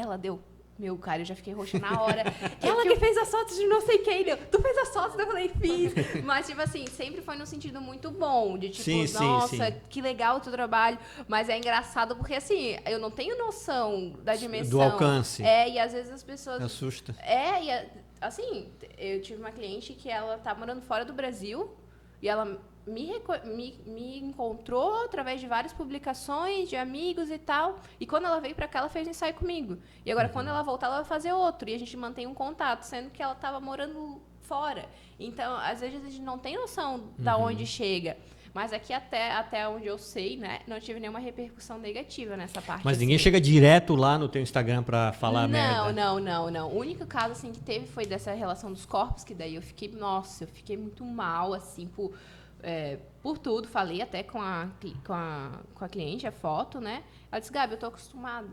Ela deu. Meu, cara, eu já fiquei roxa na hora. Ela que fez as fotos de não sei quem, deu. Tu fez as fotos? Eu falei, fiz. Mas, tipo assim, sempre foi num sentido muito bom. De tipo, nossa, que legal o teu trabalho. Mas é engraçado porque, assim, eu não tenho noção da dimensão. Do alcance. E às vezes as pessoas... Assusta. Assim, eu tive uma cliente que ela tá morando fora do Brasil e ela me encontrou através de várias publicações de amigos e tal. E quando ela veio pra cá, ela fez um ensaio comigo. E agora, quando ela voltar, ela vai fazer outro. E a gente mantém um contato, sendo que ela tava morando fora. Então, às vezes, a gente não tem noção da onde chega. Mas aqui até onde eu sei, né, não tive nenhuma repercussão negativa nessa parte. Mas assim. ninguém chega direto lá no teu Instagram pra falar merda? Não. O único caso, assim, que teve foi dessa relação dos corpos, que daí eu fiquei muito mal, assim, por tudo. Falei até com a cliente, a foto, né? Ela disse, Gabi, eu tô acostumada.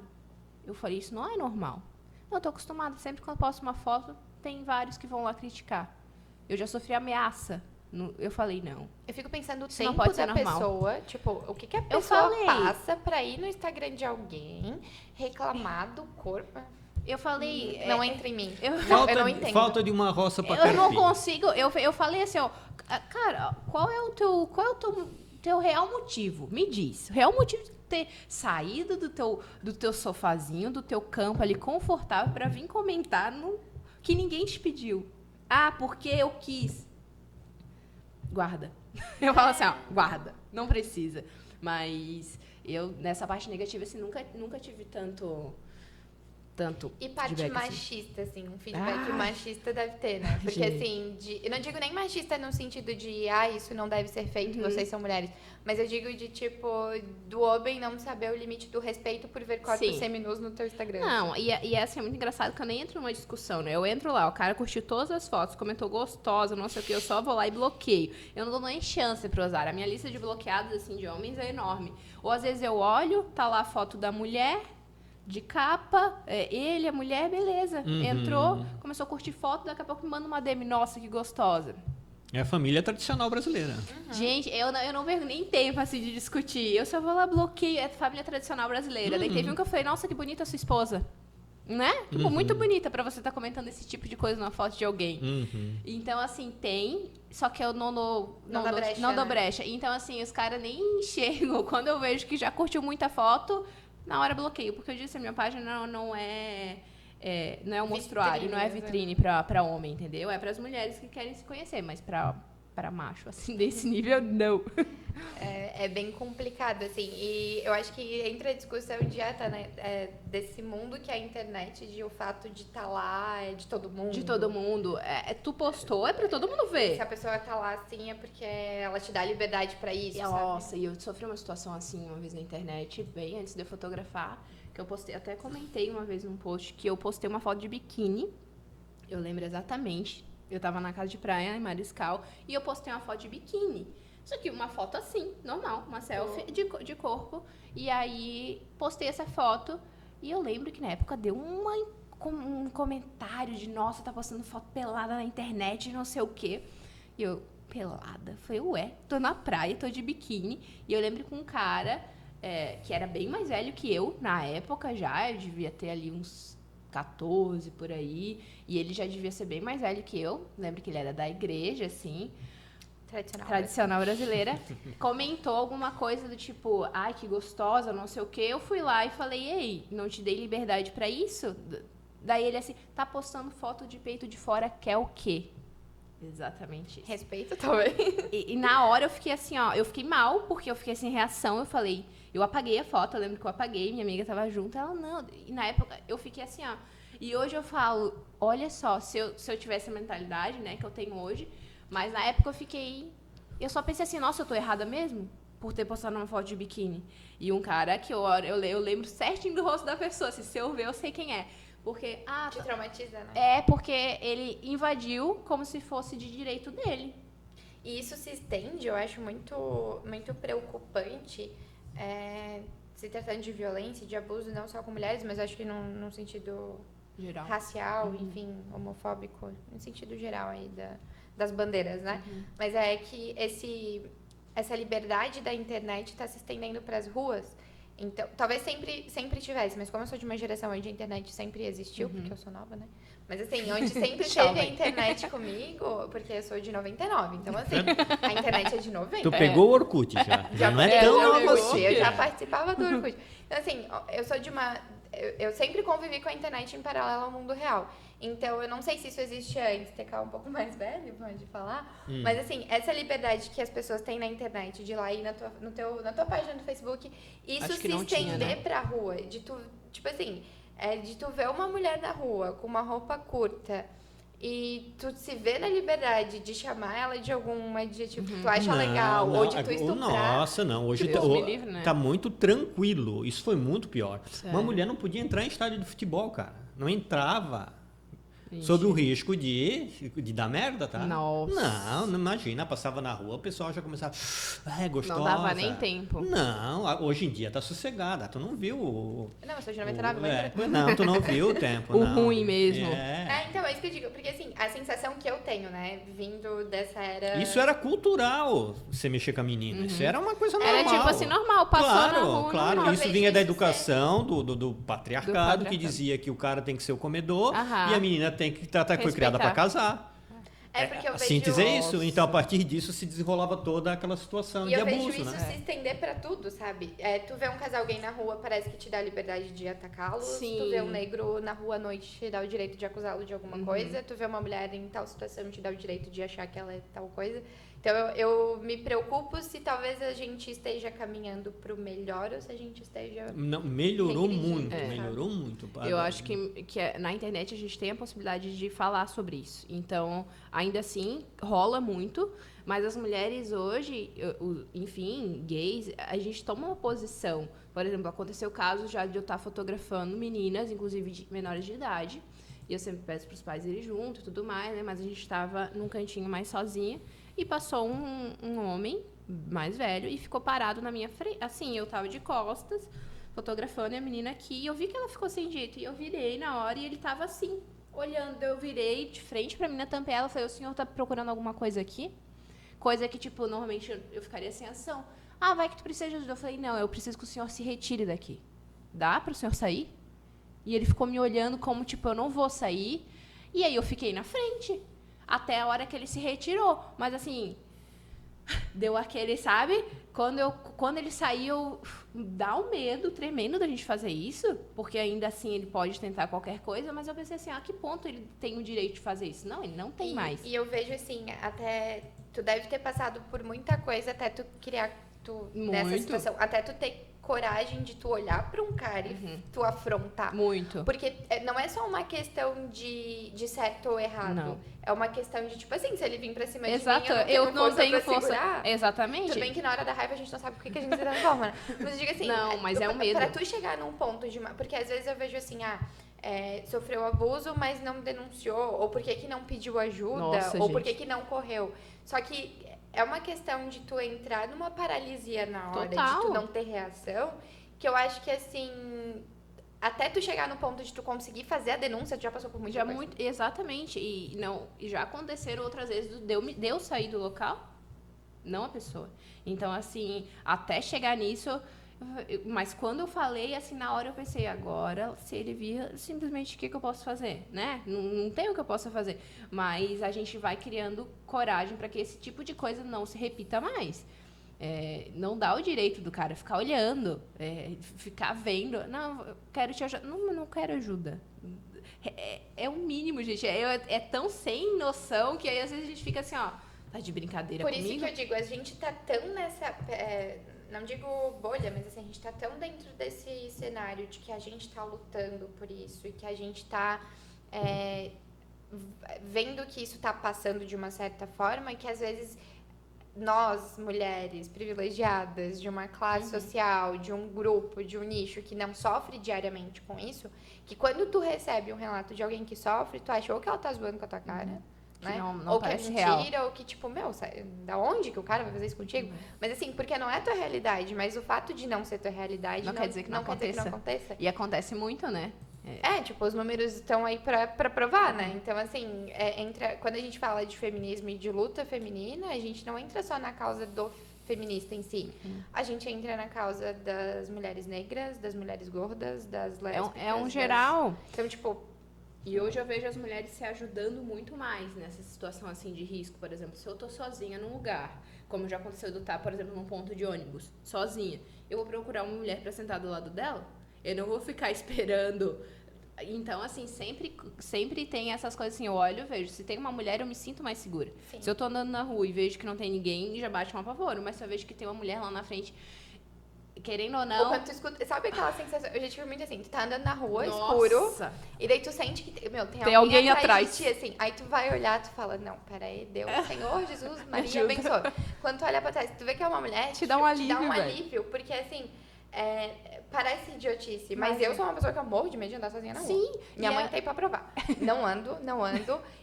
Eu falei, isso não é normal. Não, eu tô acostumada. Sempre que eu posto uma foto, tem vários que vão lá criticar. Eu já sofri ameaça. Eu falei, não. Eu fico pensando o Isso tempo não pode ser da normal. pessoa, tipo, o que a pessoa passa pra ir no Instagram de alguém, reclamar do corpo. Eu falei... Não entra em mim. Eu não entendo. Falta de uma roça pra Eu não consigo... Eu falei assim, ó... Cara, qual é o teu real motivo? Me diz. O real motivo de ter saído do teu sofazinho, do teu campo ali confortável pra vir comentar no que ninguém te pediu. Ah, porque eu quis. Guarda. Eu falo assim, ó, guarda. Não precisa. Mas eu, nessa parte negativa, assim, nunca tive tanto E parte feedback, machista, assim, um feedback machista deve ter, né? Porque, assim, eu não digo nem machista no sentido de, isso não deve ser feito, vocês são mulheres. Mas eu digo de, tipo, do homem não saber o limite do respeito por ver corpos seminus no teu Instagram. Não, e assim, é muito engraçado que eu nem entro numa discussão, né? Eu entro lá, o cara curtiu todas as fotos, comentou gostosa, não sei o que, eu só vou lá e bloqueio. Eu não dou nem chance pra usar. A minha lista de bloqueados, assim, de homens é enorme. Ou às vezes eu olho, tá lá a foto da mulher... de capa, ele, a mulher, beleza. Entrou, começou a curtir foto, daqui a pouco me manda uma DM, nossa, que gostosa. É a família tradicional brasileira. Gente, eu não vejo nem tempo assim de discutir. Eu só vou lá, bloqueio, é família tradicional brasileira. Daí teve um que eu falei, nossa, que bonita a sua esposa. Né? Tipo, muito bonita pra você estar comentando esse tipo de coisa numa foto de alguém. Então, assim, tem, só que eu não dou brecha. Então, assim, os caras nem enxergam. Quando eu vejo que já curtiu muita foto... Na hora bloqueio, porque eu disse, a minha página não é um mostruário, não é vitrine pra homem, entendeu? É pras mulheres que querem se conhecer, mas pra macho, assim, desse nível, não. É bem complicado, assim, e eu acho que entra a discussão direta, né, desse mundo que é a internet, de o fato de estar lá, de todo mundo. De todo mundo. Tu postou, é pra todo mundo ver. Se a pessoa tá lá, assim, é porque ela te dá liberdade pra isso, Nossa, sabe? e eu sofri uma situação assim uma vez na internet, bem antes de eu fotografar, que eu postei, até comentei uma vez num post, que eu postei uma foto de biquíni, eu lembro exatamente, Eu tava na casa de praia, em Mariscal, e eu postei uma foto de biquíni. Só que uma foto assim, normal, uma selfie de corpo. E aí, postei essa foto, e eu lembro que na época deu um comentário de, nossa, tá postando foto pelada na internet, não sei o quê. E eu, pelada? Falei, ué, tô na praia, tô de biquíni. E eu lembro com um cara que era bem mais velho que eu, na época já, eu devia ter ali uns 14 por aí, e ele já devia ser bem mais velho que eu. Lembro que ele era da igreja, assim, tradicional brasileira. Comentou alguma coisa do tipo, ai, que gostosa, não sei o quê. Eu fui lá e falei, ei, não te dei liberdade pra isso? Daí ele assim, tá postando foto de peito de fora, quer o quê? Exatamente isso. Respeito também. E na hora eu fiquei assim, ó, eu fiquei mal, porque eu fiquei sem reação, eu falei, eu apaguei a foto, eu lembro que eu apaguei, minha amiga tava junto, ela não, e na época eu fiquei assim, ó, e hoje eu falo, olha só, se eu tivesse a mentalidade, né, que eu tenho hoje, mas na época eu só pensei assim, nossa, eu tô errada mesmo? Por ter postado uma foto de biquíni. E um cara que eu lembro certinho do rosto da pessoa, assim, se eu ver, eu sei quem é. Porque, te traumatiza, né? Porque ele invadiu como se fosse de direito dele. E isso se estende, eu acho muito, muito preocupante, se tratando de violência e de abuso, não só com mulheres, mas acho que num sentido Geral. racial, enfim, homofóbico, no sentido geral aí das bandeiras, né? Mas é que essa liberdade da internet está se estendendo para as ruas. Então, talvez sempre tivesse, mas como eu sou de uma geração onde a internet sempre existiu, porque eu sou nova, né? Mas assim, onde sempre teve a internet comigo, porque eu sou de 99, então assim, a internet é de 90. Tu pegou o Orkut já. Já não é tão nova assim. Eu já participava do Orkut. Então assim, eu sempre convivi com a internet em paralelo ao mundo real. Então, eu não sei se isso existe antes, TK um pouco mais velho, pode falar. Mas, assim, essa liberdade que as pessoas têm na internet, de ir lá e na tua página do Facebook, isso se estender pra rua, de tu, tipo assim, de tu ver uma mulher na rua com uma roupa curta e tu se vê na liberdade de chamar ela de algum adjetivo que tu acha legal, ou de tu estuprar. Nossa, não. Hoje tá muito tranquilo. Isso foi muito pior. Sério? Uma mulher não podia entrar em estádio de futebol, cara. Não entrava. Sob o risco de dar merda, tá? Nossa. Não imagina, passava na rua, o pessoal já começava, gostosa. Não dava nem tempo. Não, hoje em dia tá sossegada, tu não viu Não, eu sou de 99, não, tu não viu o tempo, o ruim mesmo. Então, é isso que eu digo, porque assim, a sensação que eu tenho, né, vindo dessa era... Isso era cultural, você mexer com a menina, isso era uma coisa normal. Era tipo assim, normal, passou na rua. Claro, normal. isso vinha da educação, do patriarcado, que dizia que o cara tem que ser o comedor e a menina tem que tratar que foi criada para casar. Porque eu a síntese é isso. Então, a partir disso, se desenrolava toda aquela situação de abuso, né? E eu vejo isso se estender pra tudo, sabe? Tu vê um casal gay na rua, parece que te dá a liberdade de atacá-lo. Tu vê um negro na rua à noite, te dá o direito de acusá-lo de alguma coisa. Tu vê uma mulher em tal situação, te dá o direito de achar que ela é tal coisa. Então, eu me preocupo se talvez a gente esteja caminhando pro melhor ou se a gente esteja... Não, melhorou muito. Eu acho que na internet a gente tem a possibilidade de falar sobre isso. Então, ainda assim, rola muito, mas as mulheres hoje, enfim, gays, a gente toma uma posição. Por exemplo, aconteceu o caso já de eu estar fotografando meninas, inclusive de menores de idade, e eu sempre peço para os pais irem junto e tudo mais, né? Mas a gente estava num cantinho mais sozinha, e passou um homem mais velho e ficou parado na minha frente. Assim, eu tava de costas, fotografando, e a menina aqui, e eu vi que ela ficou sem jeito. E eu virei na hora e ele tava assim, olhando. Eu virei de frente pra menina, tampei ela, falei, o senhor tá procurando alguma coisa aqui? Coisa que, tipo, normalmente eu ficaria sem ação. Ah, vai que tu precisa de ajuda. Eu falei, não, eu preciso que o senhor se retire daqui. Dá pro senhor sair? E ele ficou me olhando como, tipo, eu não vou sair. E aí eu fiquei na frente. Até a hora que ele se retirou. Mas, assim, deu aquele, sabe? Quando ele saiu, dá um medo tremendo da gente fazer isso. Porque, ainda assim, ele pode tentar qualquer coisa. Mas eu pensei assim, a que ponto ele tem o direito de fazer isso? Não, ele não tem mais. E eu vejo, assim, até... Tu deve ter passado por muita coisa até tu criar... nessa situação. Até tu ter coragem de tu olhar pra um cara e tu afrontar. Muito. Porque não é só uma questão de certo ou errado. Não. É uma questão de, tipo assim, se ele vir pra cima Exato. de mim, eu não tenho força. Segurar. Exatamente. Tudo bem que na hora da raiva a gente não sabe por que a gente se transforma, né? Mas eu digo assim... Não, mas é um medo. Pra tu chegar num ponto de... Porque às vezes eu vejo assim, sofreu abuso, mas não denunciou, ou por que não pediu ajuda, Nossa, ou por gente. que não correu. Só que é uma questão de tu entrar numa paralisia na hora, Total. de tu não ter reação, que eu acho que, assim, até tu chegar no ponto de tu conseguir fazer a denúncia, tu já passou por muita coisa. Exatamente. E já aconteceram outras vezes de eu sair do local, não a pessoa. Então, assim, até chegar nisso... Mas quando eu falei, assim, na hora eu pensei, agora, se ele vir, simplesmente o que eu posso fazer, né? Não tem o que eu possa fazer. Mas a gente vai criando coragem para que esse tipo de coisa não se repita mais. Não dá o direito do cara ficar olhando, ficar vendo. Não, eu quero te ajudar. Não quero ajuda. É o mínimo, gente. É tão sem noção que aí às vezes a gente fica assim, ó, tá de brincadeira Por comigo? isso que eu digo, a gente tá tão nessa... não digo bolha, mas assim, a gente tá tão dentro desse cenário de que a gente tá lutando por isso e que a gente tá vendo que isso tá passando de uma certa forma e que às vezes nós, mulheres privilegiadas de uma classe social, de um grupo, de um nicho que não sofre diariamente com isso, que quando tu recebe um relato de alguém que sofre, tu acha ou que ela tá zoando com a tua cara, Que né? não Ou que é parece mentira, real. ou que, tipo, meu, da onde que o cara vai fazer isso contigo? Mas assim, porque não é tua realidade, mas o fato de não ser tua realidade Não quer dizer que não aconteça. E acontece muito, né? Tipo, os números estão aí pra provar, né? Então, assim, quando a gente fala de feminismo e de luta feminina, a gente não entra só na causa do feminista em si. A gente entra na causa das mulheres negras, das mulheres gordas, das lésbicas. É um geral. Então, tipo... E hoje eu vejo as mulheres se ajudando muito mais nessa situação assim de risco. Por exemplo, se eu tô sozinha num lugar, como já aconteceu de eu estar, por exemplo, num ponto de ônibus, sozinha, eu vou procurar uma mulher pra sentar do lado dela? Eu não vou ficar esperando. Então, assim, sempre tem essas coisas assim, eu olho e vejo. Se tem uma mulher, eu me sinto mais segura. Sim. Se eu tô andando na rua e vejo que não tem ninguém, já bate um apavoro. Mas se eu vejo que tem uma mulher lá na frente... Querendo ou não... Ou quando tu escuta... Sabe aquela sensação... Eu já tive muito assim, tu tá andando na rua, Nossa. escuro, e daí tu sente que, meu, tem alguém atrás atrás. de ti, assim. Aí tu vai olhar, tu fala, não, peraí, Deus, Senhor, Jesus, Maria, ajuda. abençoa. Quando tu olha pra trás, tu vê que é uma mulher, Te dá um alívio, velho. alívio, porque assim... parece idiotice, mas Mas eu sou uma pessoa que eu morro de medo de andar sozinha na rua. Sim. Minha mãe tá aí pra provar. Não ando.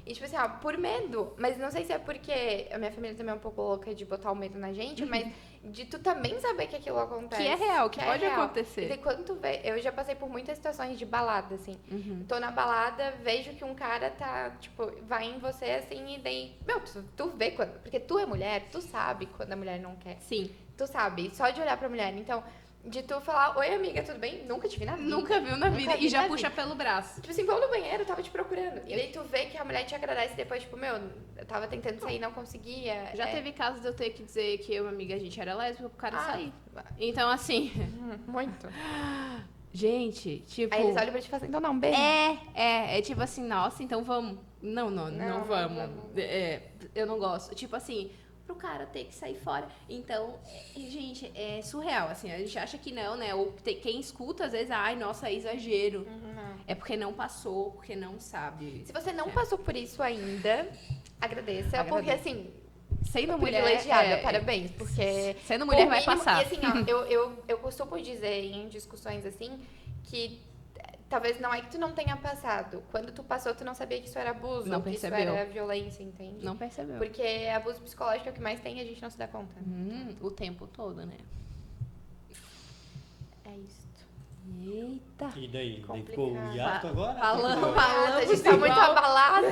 E tipo assim, por medo. Mas não sei se é porque a minha família também é um pouco louca de botar o medo na gente, mas de tu também saber que aquilo acontece. Que é real, que pode real. acontecer. E daí quando tu vê, eu já passei por muitas situações de balada, assim. Tô na balada, vejo que um cara tá, tipo, vai em você, assim, e daí, meu, tu vê quando, porque tu é mulher, tu sabe quando a mulher não quer. Sim. Tu sabe, só de olhar pra mulher. Então, de tu falar, oi amiga, tudo bem? Nunca te vi na vida. Nunca viu na vida. vi E já na puxa vida. pelo braço. Tipo assim, vamos no banheiro, eu tava te procurando. E daí tu vê que a mulher te agradece depois, tipo, meu, eu tava tentando sair e não conseguia. Já teve casos de eu ter que dizer que eu e uma amiga, a gente era lésbica pro cara Ah. sair. Então, assim... Muito. Gente, tipo... Aí eles olham pra ti e falam assim, então não, beijo. É tipo assim, nossa, então vamos. Não Não vamos. vamos. Eu não gosto. Tipo assim, pro cara ter que sair fora. Então, gente, é surreal, assim, a gente acha que não, né? Ou quem escuta, às vezes, ai, nossa, é exagero. Não. É porque não passou, porque não sabe. Se você não passou por isso ainda, agradeça. Porque assim, Sendo mulher, privilegiada, parabéns. Porque sendo mulher por vai mínimo- passar. E assim, ó, eu costumo dizer em discussões assim, que talvez não é que tu não tenha passado. Quando tu passou, tu não sabia que isso era abuso, Não que isso percebeu. era violência, entende? Não percebeu. Porque abuso psicológico é o que mais tem e a gente não se dá conta. O tempo todo, né? É isso. Eita. E daí? Daí Complicado. ficou o hiato agora? Falamos A gente tá muito igual- abalada.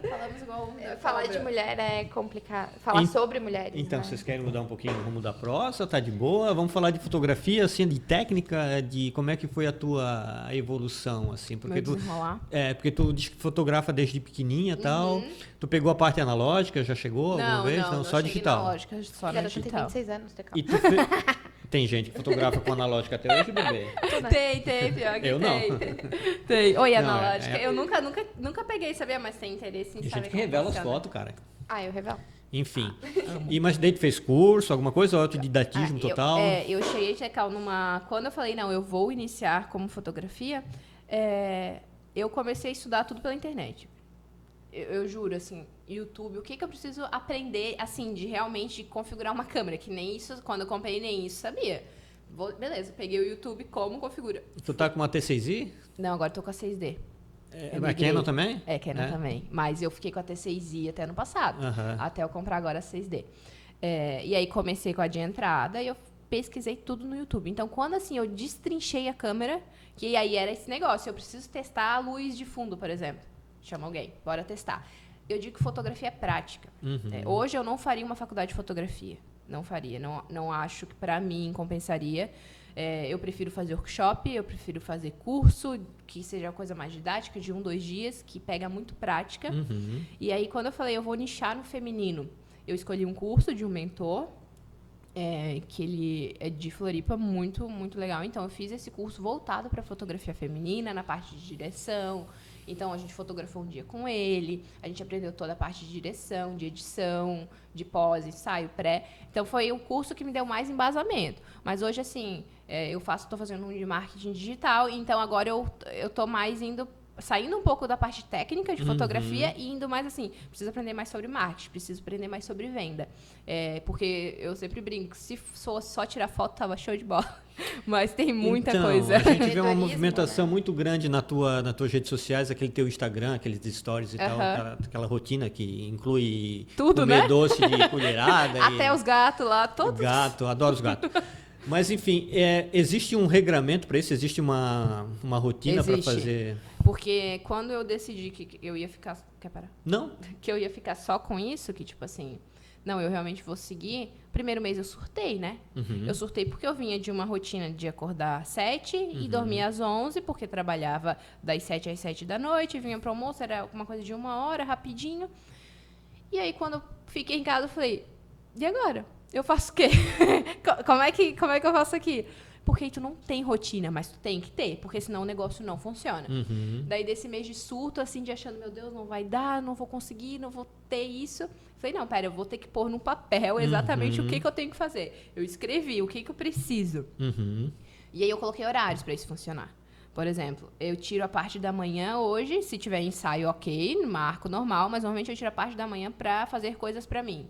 Falamos igual um da Falar cobra. de mulher é complicado. Falar En- sobre mulheres, Então, né? vocês querem mudar um pouquinho o rumo da prosa? Tá de boa? Vamos falar de fotografia, assim, de técnica, de como é que foi a tua evolução, assim, porque Meu tu, desenrolar. porque tu diz que fotografa desde pequenininha e tal. Tu pegou a parte analógica, já chegou alguma vez? Não, só cheguei digital. na lógica, só na Garota tem digital. 26 anos, tá calma. E tu tem gente que fotografa com analógica até hoje, bebê? Tem, pior que Eu não. Tem. Oi, Não, analógica. é- Eu nunca peguei, sabia? Mas tem interesse em Tem saber gente que como revela as funciona. fotos, cara. Ah, eu revelo. Enfim. Mas daí tu fez curso, alguma coisa? Ou autodidatismo total? Eu cheguei a checar numa... Quando eu falei, não, eu vou iniciar como fotografia, eu comecei a estudar tudo pela internet. Eu juro, assim, YouTube, o que eu preciso aprender, assim, de realmente configurar uma câmera, que nem isso, quando eu comprei, nem isso sabia. Beleza, peguei o YouTube, como configura? Tu tá com uma T6i? Não, agora tô com a 6D. É Canon também? É, Canon também. Mas eu fiquei com a T6i até ano passado. Até eu comprar agora a 6D. E aí comecei com a de entrada e eu pesquisei tudo no YouTube. Então, quando assim eu destrinchei a câmera, que aí era esse negócio, eu preciso testar a luz de fundo, por exemplo. Chama alguém, bora testar. Eu digo que fotografia é prática. Hoje eu não faria uma faculdade de fotografia. Não faria. Não acho que para mim compensaria. Eu prefiro fazer workshop, eu prefiro fazer curso, que seja uma coisa mais didática, de 1, 2 dias, que pega muito prática. E aí, quando eu falei, eu vou nichar no feminino, eu escolhi um curso de um mentor, que ele é de Floripa, muito, muito legal. Então, eu fiz esse curso voltado para fotografia feminina, na parte de direção. Então, a gente fotografou um dia com ele, a gente aprendeu toda a parte de direção, de edição, de pós, ensaio, pré. Então, foi o curso que me deu mais embasamento. Mas hoje, assim, estou fazendo um de marketing digital, então agora eu estou mais saindo um pouco da parte técnica de fotografia e indo mais assim, preciso aprender mais sobre marketing, preciso aprender mais sobre venda. Porque eu sempre brinco, se fosse só tirar foto, tava show de bola. Mas tem muita coisa. A gente vê uma movimentação muito grande nas tuas redes sociais, aquele teu Instagram, aqueles stories e tal, aquela rotina que inclui tudo, comer né? doce de colherada. Até os gatos lá, todos. Gato, adoro os gatos. Mas, enfim, existe um regramento para isso? Existe uma rotina para fazer? Porque quando eu decidi que eu ia ficar... Quer parar? Não. Que eu ia ficar só com isso, que tipo assim... Não, eu realmente vou seguir. Primeiro mês eu surtei, né? Eu surtei porque eu vinha de uma rotina de acordar às 7 e dormir às 11, porque trabalhava das 7 às 7 da noite, vinha pro almoço, era uma coisa de 1 hora, rapidinho. E aí, quando eu fiquei em casa, eu falei, e agora? Eu faço o quê? como é que eu faço aqui? Porque tu não tem rotina, mas tu tem que ter, porque senão o negócio não funciona. Daí, desse mês de surto, assim, de achando, meu Deus, não vai dar, não vou conseguir, não vou ter isso. Falei, não, pera, eu vou ter que pôr no papel exatamente o que eu tenho que fazer. Eu escrevi o que eu preciso. E aí, eu coloquei horários para isso funcionar. Por exemplo, eu tiro a parte da manhã hoje, se tiver ensaio, ok, marco normal, mas normalmente eu tiro a parte da manhã para fazer coisas para mim.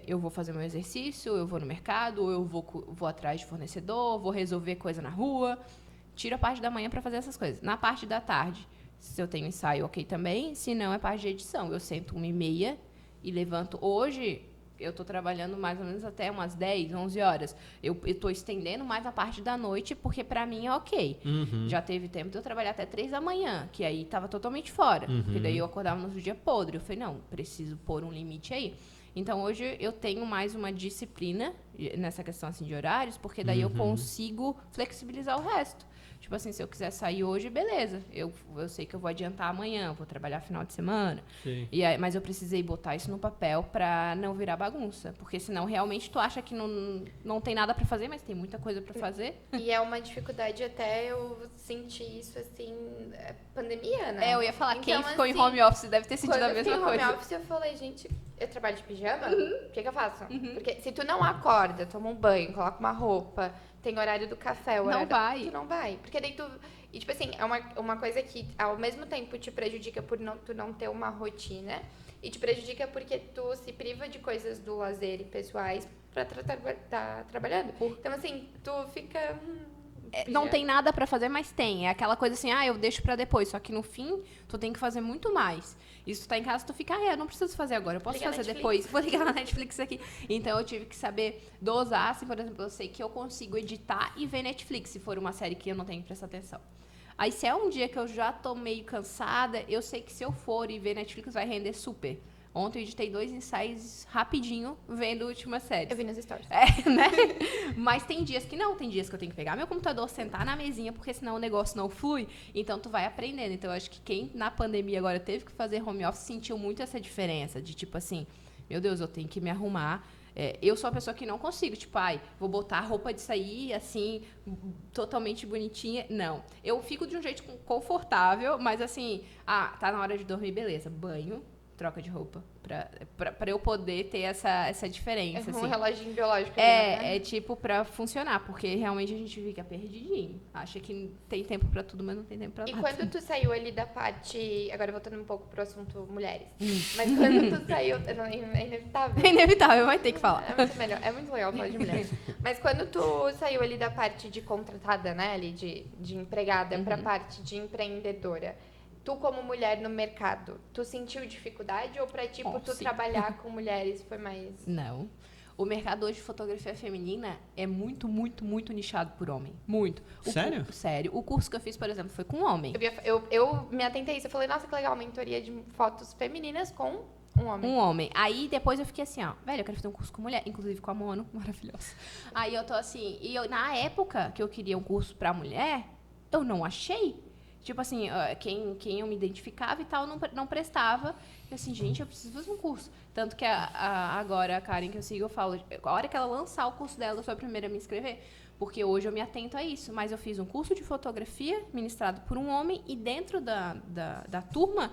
Eu vou fazer meu exercício, eu vou no mercado, eu vou atrás de fornecedor, vou resolver coisa na rua. Tiro a parte da manhã para fazer essas coisas. Na parte da tarde, se eu tenho ensaio, ok também. Se não, é parte de edição. Eu sento 1h30 e levanto. Hoje, eu estou trabalhando mais ou menos até umas 10, 11 horas. Eu estou estendendo mais a parte da noite, porque para mim é ok. Já teve tempo de eu trabalhar até 3 da manhã, que aí estava totalmente fora. Porque daí eu acordava no dia podre. Eu falei, não, preciso pôr um limite aí. Então, hoje, eu tenho mais uma disciplina nessa questão assim, de horários, porque daí eu consigo flexibilizar o resto. Tipo assim, se eu quiser sair hoje, beleza. Eu sei que eu vou adiantar amanhã, vou trabalhar final de semana. Mas eu precisei botar isso no papel para não virar bagunça. Porque senão, realmente, tu acha que não tem nada para fazer, mas tem muita coisa para fazer. E é uma dificuldade até eu sentir isso, assim, pandemia, né? Eu ia falar, então, quem ficou em home office deve ter sentido a mesma coisa. Quando eu fiquei em home office, eu falei, gente, eu trabalho de pijama? O que eu faço? Porque se tu não acorda, toma um banho, coloca uma roupa, tem horário do café, o horário tu não vai. Porque daí tu... E, tipo assim, é uma coisa que, ao mesmo tempo, te prejudica por tu não ter uma rotina e te prejudica porque tu se priva de coisas do lazer e pessoais pra tá trabalhando. Então, assim, tu fica... Não tem nada pra fazer, mas tem. É aquela coisa assim, eu deixo pra depois. Só que no fim, tu tem que fazer muito mais. E se tu tá em casa, tu fica, eu não preciso fazer agora, eu posso fazer depois. Vou ligar na Netflix aqui. Então, eu tive que saber dosar. Assim, por exemplo, eu sei que eu consigo editar e ver Netflix, se for uma série que eu não tenho que prestar atenção. Aí, se é um dia que eu já tô meio cansada, eu sei que se eu for e ver Netflix, vai render super. Ontem eu editei 2 ensaios rapidinho, vendo a última série. Eu vi nas stories. Né? Mas tem dias que não. Tem dias que eu tenho que pegar meu computador, sentar na mesinha, porque senão o negócio não flui. Então, tu vai aprendendo. Então, eu acho que quem na pandemia agora teve que fazer home office sentiu muito essa diferença. De tipo assim, meu Deus, eu tenho que me arrumar. Eu sou a pessoa que não consigo, tipo, vou botar a roupa de sair, assim, totalmente bonitinha. Não. Eu fico de um jeito confortável, mas assim, tá na hora de dormir, beleza. Banho. troca de roupa. Pra eu poder ter essa diferença, É um assim. reloginho biológico. Né? É tipo pra funcionar, porque realmente a gente fica perdidinho. Acha que tem tempo pra tudo, mas não tem tempo pra E nada. quando tu saiu ali da parte... Agora voltando um pouco pro assunto mulheres. Mas quando tu saiu... Não, é inevitável. É inevitável, vai ter que falar. É muito melhor. É muito legal falar de mulheres. Mas quando tu saiu ali da parte de contratada, né? Ali de empregada pra parte de empreendedora... Tu, como mulher no mercado, tu sentiu dificuldade ou pra, tipo, tu sim. trabalhar com mulheres foi mais... Não. O mercado hoje de fotografia feminina é muito, muito, muito nichado por homem. Muito. Sério? Sério. O curso que eu fiz, por exemplo, foi com um homem. Eu me atentei a isso. Eu falei, nossa, que legal, mentoria de fotos femininas com um homem. Um homem. Aí depois eu fiquei assim, ó, velho, eu quero fazer um curso com mulher, inclusive com a Mono, maravilhosa. Aí eu tô assim, na época que eu queria um curso pra mulher, eu não achei. Tipo assim, quem eu me identificava e tal, não prestava. E assim, gente, eu preciso fazer um curso. Tanto que agora a Karen que eu sigo, eu falo, a hora que ela lançar o curso dela, eu sou a primeira a me inscrever. Porque hoje eu me atento a isso. Mas eu fiz um curso de fotografia ministrado por um homem e dentro da turma,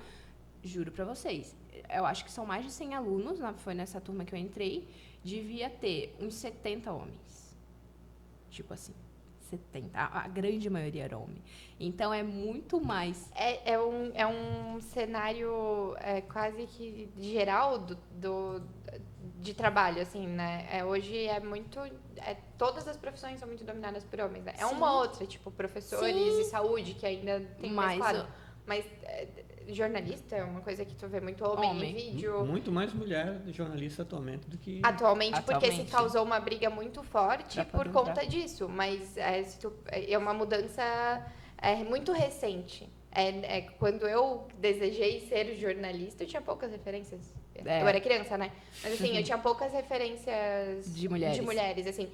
juro pra vocês, eu acho que são mais de 100 alunos, foi nessa turma que eu entrei, devia ter uns 70 homens. Tipo assim. 70, a grande maioria era homem. Então, é muito mais... É um cenário quase que geral de trabalho, assim, né? Hoje é muito... todas as profissões são muito dominadas por homens, né? É Sim. uma outra, tipo, professores Sim. e saúde, que ainda tem mais Mas claro. Mas jornalista é uma coisa que tu vê muito homem em vídeo. Muito mais mulher jornalista atualmente do que... Atualmente, porque se Atualmente. causou uma briga muito forte Pra por poder conta entrar. disso. Mas é uma mudança muito recente. Quando eu desejei ser jornalista, eu tinha poucas referências. É. Eu era criança, né? Mas assim, eu tinha poucas referências De mulheres. assim.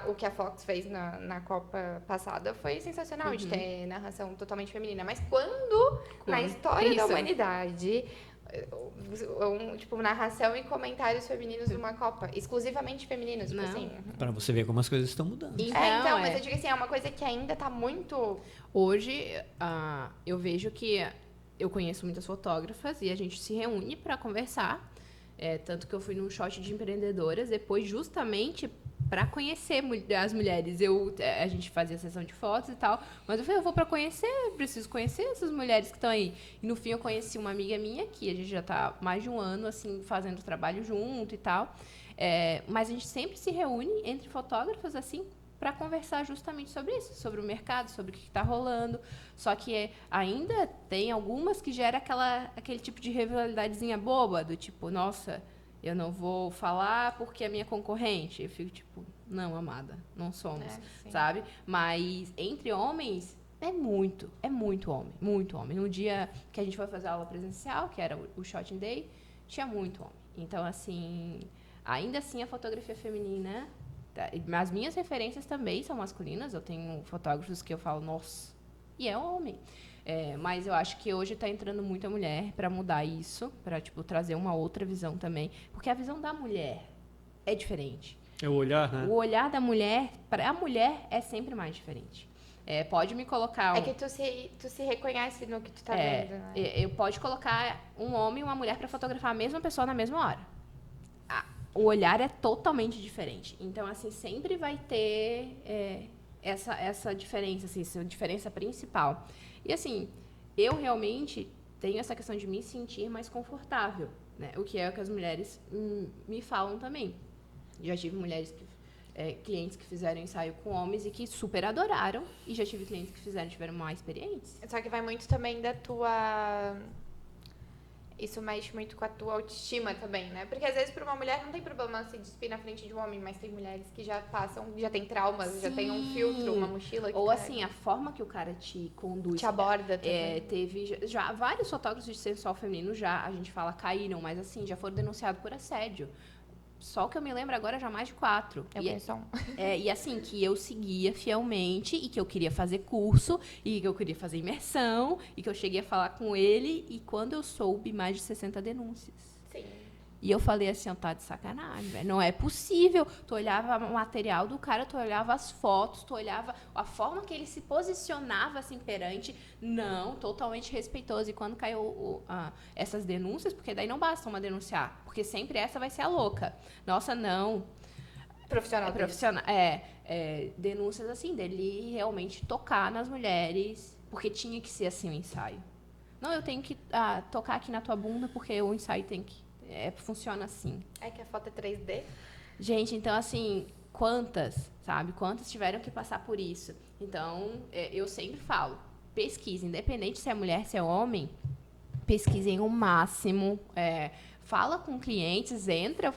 O que a Fox fez na Copa passada foi sensacional, de ter narração totalmente feminina. Mas quando na história da Isso. humanidade... tipo, narração e comentários femininos numa Copa. Exclusivamente femininos, tipo Não. assim. Para você ver como as coisas estão mudando. Então, Mas eu digo assim, é uma coisa que ainda tá muito... Hoje, eu vejo que eu conheço muitas fotógrafas e a gente se reúne para conversar. Tanto que eu fui num shot de empreendedoras depois, justamente para conhecer as mulheres. A gente fazia sessão de fotos e tal, mas eu falei, eu vou para conhecer, preciso conhecer essas mulheres que estão aí. E no fim eu conheci uma amiga minha, que a gente já está mais de um ano assim fazendo trabalho junto e tal. Mas a gente sempre se reúne entre fotógrafas assim para conversar justamente sobre isso, sobre o mercado, sobre o que está rolando. Só que ainda tem algumas que gera aquele tipo de rivalidadezinha boba, do tipo, nossa, eu não vou falar porque é minha concorrente. Eu fico tipo, não, amada, não somos, sabe? Mas entre homens, é muito homem, muito homem. No dia que a gente foi fazer aula presencial, que era o Shooting Day, tinha muito homem. Então, assim, ainda assim a fotografia feminina... As minhas referências também são masculinas. Eu tenho fotógrafos que eu falo, nossa, e é homem. Mas eu acho que hoje está entrando muita mulher para mudar isso, para tipo, trazer uma outra visão também. Porque a visão da mulher é diferente. É o olhar, né? O olhar da mulher, para a mulher, é sempre mais diferente. Pode me colocar... É que tu se reconhece no que tu tá vendo, né? Eu pode colocar um homem e uma mulher para fotografar a mesma pessoa na mesma hora. O olhar é totalmente diferente. Então, assim, sempre vai ter essa diferença, assim, essa diferença principal. E, assim, eu realmente tenho essa questão de me sentir mais confortável, né? O que é o que as mulheres me falam também. Já tive clientes que fizeram ensaio com homens e que super adoraram. E já tive clientes que tiveram mais experiência. Só que vai muito também da tua... Isso mexe muito com a tua autoestima também, né? Porque às vezes para uma mulher não tem problema se despir na frente de um homem, mas tem mulheres que já tem traumas, Sim. já tem um filtro, uma mochila. Ou assim, a forma que o cara te conduz. Te aborda também. Teve já vários fotógrafos de sensual feminino a gente fala, caíram, mas assim, já foram denunciados por assédio. Só que eu me lembro agora já mais de 4. Eu conheço um. E assim, que eu seguia fielmente e que eu queria fazer curso e que eu queria fazer imersão e que eu cheguei a falar com ele e quando eu soube, mais de 60 denúncias. Sim. E eu falei assim, ó, tá de sacanagem, velho. Não é possível. Tu olhava o material do cara, tu olhava as fotos, tu olhava a forma que ele se posicionava assim perante. Não, totalmente respeitoso. E quando caiu essas denúncias, porque daí não basta uma denunciar, porque sempre essa vai ser a louca. Nossa, não. Profissional. Denúncias assim, dele realmente tocar nas mulheres, porque tinha que ser assim o ensaio. Não, eu tenho que tocar aqui na tua bunda, porque o ensaio tem que... funciona assim. É que a foto é 3D? Gente, então assim, quantas tiveram que passar por isso? Então, eu sempre falo, pesquisa, independente se é mulher, se é homem, pesquisem o máximo, fala com clientes, entra.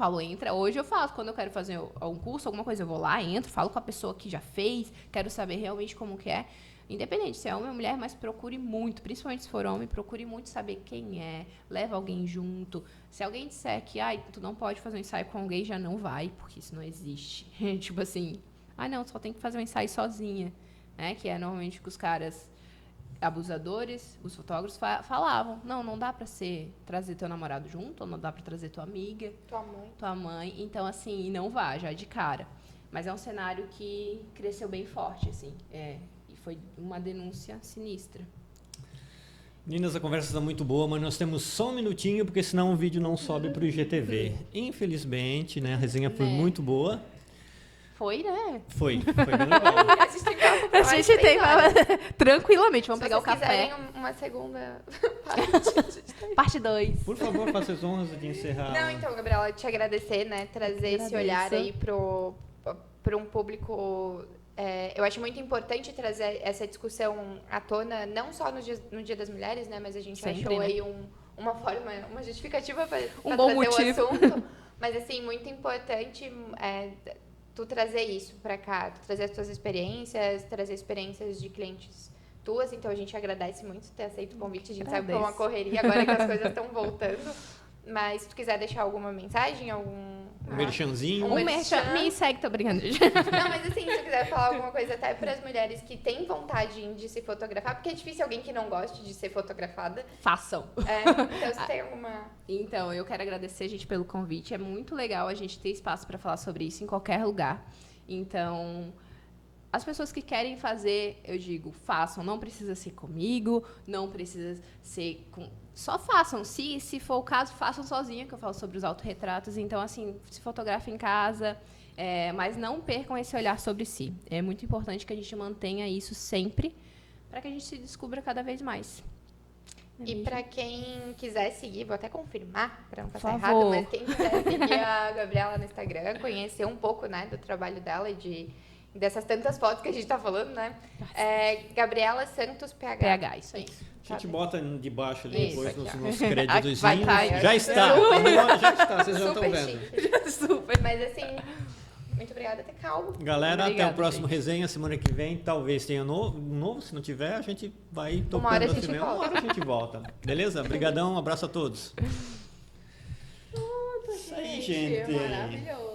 Hoje eu faço, quando eu quero fazer um curso, alguma coisa, eu vou lá, entro, falo com a pessoa que já fez, quero saber realmente como que é. Independente se é homem ou mulher, mas procure muito, principalmente se for homem, procure muito saber quem é, leva alguém junto. Se alguém disser que tu não pode fazer um ensaio com alguém, já não vai, porque isso não existe. Tipo assim, não, só tem que fazer um ensaio sozinha, né? Que é normalmente que os caras abusadores, os fotógrafos falavam, não dá pra trazer teu namorado junto, ou não dá pra trazer tua amiga, tua mãe. Então, assim, não vá, já de cara. Mas é um cenário que cresceu bem forte, assim, foi uma denúncia sinistra. Meninas, a conversa está muito boa, mas nós temos só um minutinho, porque senão o vídeo não sobe para o IGTV. Infelizmente, né? A resenha foi muito boa. Foi, né? Foi bem legal. A gente tem tranquilamente, vamos pegar o café. Se vocês quiserem uma segunda parte. Parte 2. Por favor, faça as honras de encerrar. Não, então, Gabriela, te agradecer, né? Trazer esse olhar aí para um público... eu acho muito importante trazer essa discussão à tona, não só no Dia das Mulheres, né? Mas a gente sempre, achou né? aí uma forma, uma justificativa para bom trazer motivo. o assunto. Mas, assim, muito importante tu trazer isso para cá, tu trazer as tuas experiências, trazer experiências de clientes tuas. Então, a gente agradece muito ter aceito o convite. A gente sabe que é uma correria agora que as coisas estão voltando. Mas se tu quiser deixar alguma mensagem, Um merchanzinho. Me segue, tô brincando. Não, mas assim, se tu quiser falar alguma coisa até para as mulheres que têm vontade de se fotografar, porque é difícil alguém que não goste de ser fotografada. Façam. Então, se tem alguma... Então, eu quero agradecer, gente, pelo convite. É muito legal a gente ter espaço para falar sobre isso em qualquer lugar. Então, as pessoas que querem fazer, eu digo, façam. Não precisa ser comigo, não precisa ser com... Só façam. Se for o caso, façam sozinha, que eu falo sobre os autorretratos. Então, assim, se fotografem em casa, mas não percam esse olhar sobre si. É muito importante que a gente mantenha isso sempre, para que a gente se descubra cada vez mais. E para quem quiser seguir, vou até confirmar, para não passar Por errado, favor. mas quem quiser seguir a Gabriela no Instagram, conhecer um pouco, né, do trabalho dela e dessas tantas fotos que a gente está falando, né? Gabriela Santos PH. PH, isso aí. A gente bota debaixo ali Isso, depois aqui, nos créditos. Vai tá, Já está. Já está, vocês já estão Super vendo. chique. Super. Mas assim, muito obrigada, até calmo. Galera, até Obrigada, o próximo gente. resenha. Semana que vem talvez tenha novo. Se não tiver, a gente vai tocando hora a gente assim mesmo. volta. Uma hora a gente volta. Beleza? Obrigadão, um abraço a todos. Pronto, Isso aí, gente. Maravilhoso.